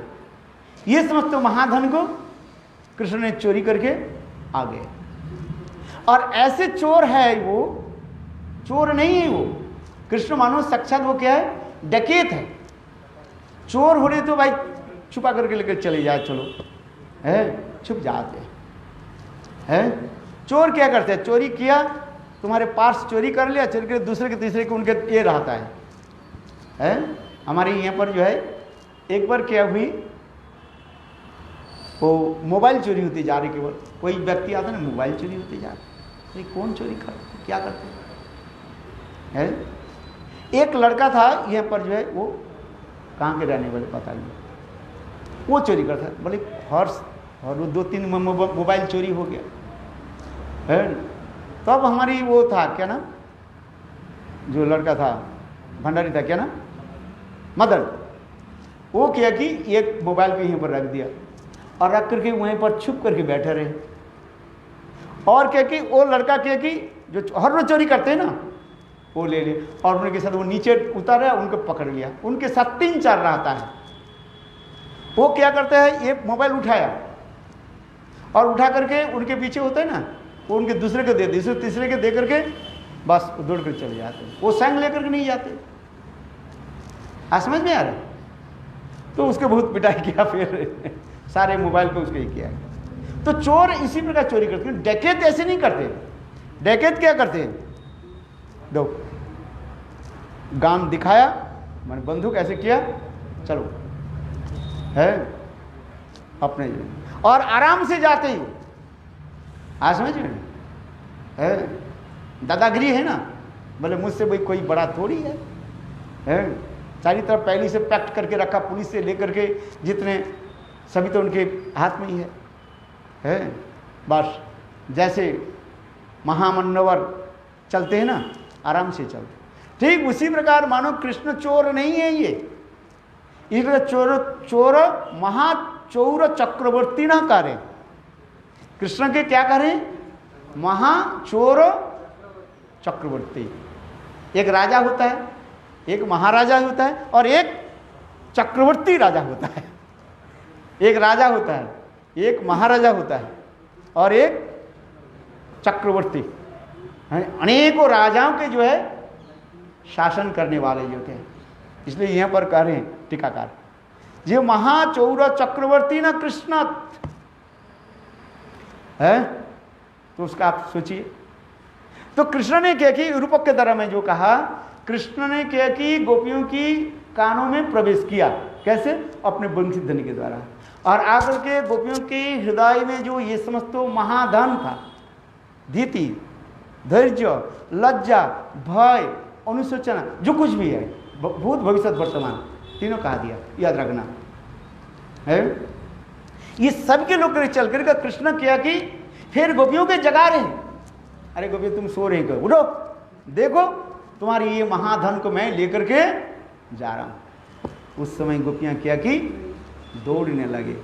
ये समस्त महाधन को कृष्ण ने चोरी करके आ गए। और ऐसे चोर है, वो चोर नहीं है, वो कृष्ण मानो साक्षात वो क्या है? डकैत है। चोर हो रहे तो भाई छुपा करके लेकर चले जाए, चलो है, छुप जाते हैं। चोर क्या करते हैं? चोरी किया, तुम्हारे पास चोरी कर लिया, चोरी कर दूसरे के तीसरे को उनके ये रहता है। हमारे यहाँ पर जो है एक बार क्या हुई, वो मोबाइल चोरी होती जा रही, केवल कोई व्यक्ति आता ना, मोबाइल चोरी होती जा रही, कौन चोरी करते, क्या करते हैं? एक लड़का था यहाँ पर जो है, वो कहाँ के रहने वाले पता नहीं, वो चोरी करता है, बोले फर्श, और वो 2-3 मोबाइल चोरी हो गया है। तो अब हमारी वो था क्या ना, जो लड़का था भंडारी था क्या ना, मदन, वो किया कि एक मोबाइल को यहीं पर रख दिया और रख करके वहीं पर छुप करके बैठे रहे। और क्या कि वो लड़का क्या कि जो हर रोज चोरी करते हैं ना, वो ले ले और उनके साथ वो नीचे उतारा, उनको पकड़ लिया, उनके साथ 3-4 रहता है। वो क्या करता है, ये मोबाइल उठाया और उठा करके उनके पीछे होता है ना, वो उनके दूसरे को दे, दूसरे तीसरे के दे करके बस दौड़ कर चले जाते, वो संग लेकर के नहीं जाते। समझ में आ रहा? तो उसके बहुत पिटाई किया, फिर सारे मोबाइल पे उसको ही किया। तो चोर इसी प्रकार चोरी करते हैं, डकैत ऐसे नहीं करते। डकैत क्या करते हैं, दो गान दिखाया, मैंने बंदूक ऐसे किया, चलो है अपने, और आराम से जाते ही। समझ में है, दादागिरी है ना, बोले मुझसे भाई कोई बड़ा थोड़ी है, सारी तरफ पहले से पैक्ट करके रखा, पुलिस से लेकर के जितने सभी तो उनके हाथ में ही है। बस जैसे महामन्नवर चलते हैं ना, आराम से चलते, ठीक उसी प्रकार मानो कृष्ण चोर नहीं है ये, इसलिए चोर महाचौर चक्रवर्ती ना करें। कृष्ण के क्या करें, महाचोर चक्रवर्ती। एक राजा होता है, एक महाराजा होता है और एक चक्रवर्ती राजा होता है। एक राजा होता है, एक महाराजा होता है और एक चक्रवर्ती। अनेकों राजाओं के जो है शासन करने वाले जो थे, इसलिए यहां पर कह रहे हैं टीकाकार, जो महाचौर चक्रवर्ती ना कृष्ण है, तो उसका आप सोचिए। तो कृष्ण ने क्या कि रूपक के द्वारा में जो कहा, कृष्ण ने क्या कि गोपियों की कानों में प्रवेश किया, कैसे, अपने बंसी ध्वनि के द्वारा, और आकर के गोपियों के हृदय में जो ये समस्त महाधन था, धीति, धैर्य, लज्जा, भय, अनुशोचना, जो कुछ भी है, भूत भविष्य वर्तमान तीनों कहा दिया, याद रखना है। ये सबके लोग चल कर कृष्ण किया कि फिर गोपियों के जगा रहे हैं, अरे गोपियों तुम सो रहे हो, उठो, देखो तुम्हारी ये महाधन को मैं लेकर के जा रहा हूं। उस समय गोपियां क्या कि दौड़ने लगे,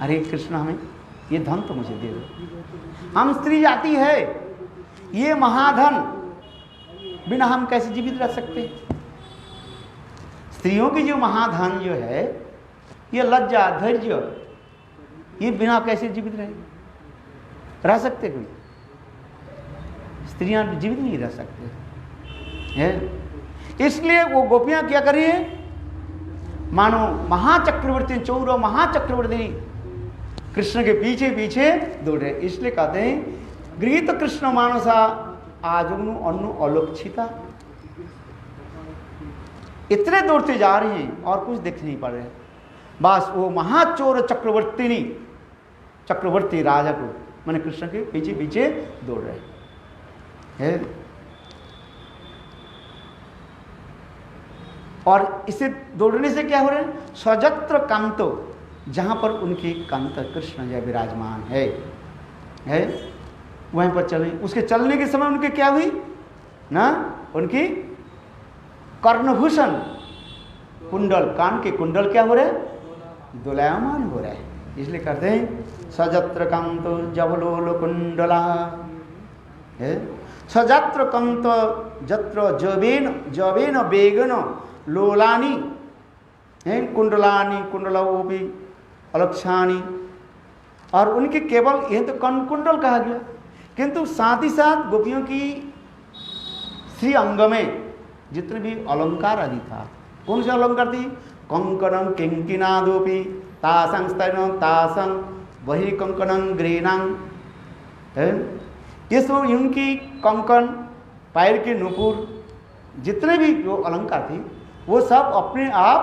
अरे कृष्ण हमें ये धन तो मुझे दे दो, हम स्त्री जाति है, ये महाधन बिना हम कैसे जीवित रह सकते। स्त्रियों की जो महाधन जो है, ये लज्जा, धैर्य, ये बिना कैसे जीवित रह सकते। कोई स्त्रियां जीवित नहीं रह सकते है। इसलिए वो गोपियां क्या कर रही है, मानो महाचक्रवर्ती, चौर महाचक्रवर्ती कृष्ण के पीछे पीछे दौड़ रहे। इसलिए कहते हैं गृहीत कृष्ण मानसा आजुग्नु अनु अलोक्षिता, इतने दौड़ते जा रहे हैं और कुछ देख नहीं पा रहे। बस वो महाचोर चक्रवर्ती राजा को मैंने कृष्ण के पीछे पीछे दौड़ रहे हैं। और इसे दौड़ने से क्या हो रहा है, स्वजत्र कांतो, जहां पर उनके कांत कृष्ण जय विराजमान है वहीं पर चले। उसके चलने के समय उनके क्या हुई ना, उनकी कर्णभूषण कुंडल, कान के कुंडल क्या हो रहे हैं, दोलायमान हो रहे हैं। इसलिए कहते हैं सजत्र कांतो जवलोल कुंडला है, सजत्र कांत जत्र जवेन बेगन लोलानी है, कुंडलानी कुंडलोपि अलक्षानी। और उनके केवल यह तो कर्ण कुंडल कहा गया, किंतु साथ ही साथ गोपियों की श्री अंग में जितने भी अलंकार आदि था, कौन से अलंकार थी, कंकणं किंकिनादोपि तासं स्तनं तासं वही कंकणं ग्रीनांग है। ये सब उनकी कंकण, पैर के नुपुर, जितने भी जो अलंकार थी वो सब अपने आप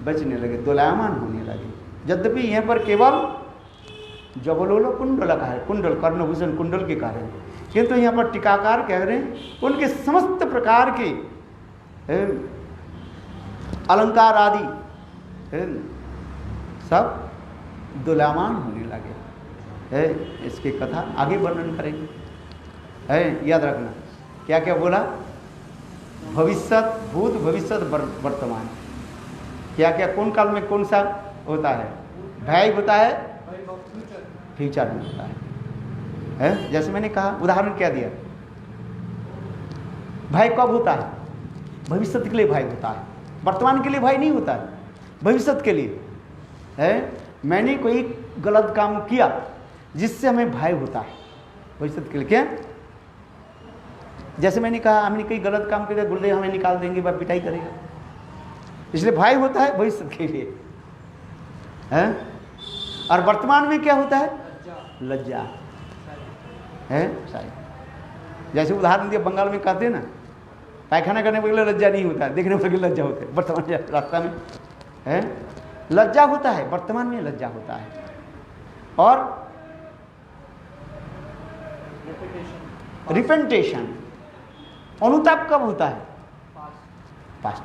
बचने लगे, दोलायमान होने लगे। यद्यपि यहाँ पर केवल जबलोलो कुंडल का है, कुंडल कर्णभूषण कुंडल के कारण, किंतु यहाँ पर टीकाकार कह रहे हैं उनके समस्त प्रकार के अलंकार आदि सब दोलायमान होने लगे है, इसकी कथा आगे वर्णन करेंगे। है, याद रखना क्या क्या बोला, भविष्यत, भूत, भविष्यत, वर्तमान, क्या क्या कौन काल में कौन सा होता है, भय होता है, फ्यूचर में होता है। जैसे मैंने कहा, उदाहरण क्या दिया, भय कब होता है, भविष्य के लिए भय होता है, वर्तमान के लिए भय नहीं होता है, भविष्य के लिए है। मैंने कोई गलत काम किया जिससे हमें भय होता है भविष्य के लिए। क्या, जैसे मैंने कहा, हमने कोई गलत काम किया, गुरुदेव हमें निकाल देंगे, वह पिटाई करेगा, इसलिए भय होता है भविष्य के लिए है। और वर्तमान में क्या होता है, लज्जा है। शायद जैसे उदाहरण दिया, बंगाल में कहते हैं ना, पैखाना करने के लिए लज्जा नहीं होता है, देखने पर लज्जा होता है। वर्तमान रास्ता में है लज्जा होता है, वर्तमान में लज्जा होता है। और रिपेंटेशन, अनुताप कब होता है, पास्ट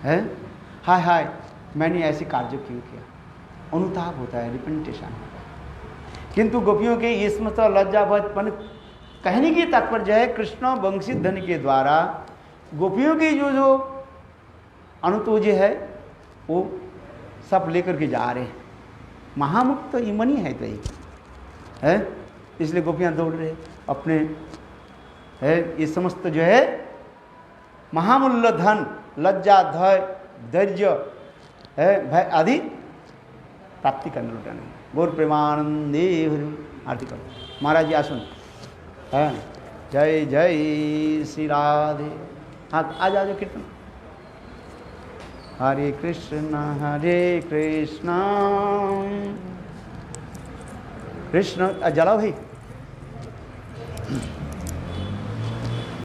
है। हाय हाय मैंने ऐसे कार्य क्यों किया, अनुताप होता है, रिपेंटेशन। किंतु गोपियों के इसमें तो लज्जा बहुत, कहने की तात्पर्य है कृष्ण वंशीधन के द्वारा गोपियों की जो अनुतोज है वो सब लेकर के जा रहे हैं। महामुक्त तो ईमनी है तो है, इसलिए गोपियां दौड़ रहे अपने है। ये समस्त जो है महामूल्य धन, लज्जा, धैर्य, धैर्य है, भय आदि प्राप्ति करने लौटाने। गौर प्रेमानंदे आरती करो। महाराज जी आसुन है। जय जय श्री राधे। हाँ आज आ जाओ कीर्तन। हरे कृष्ण कृष्ण जलाओ भाई।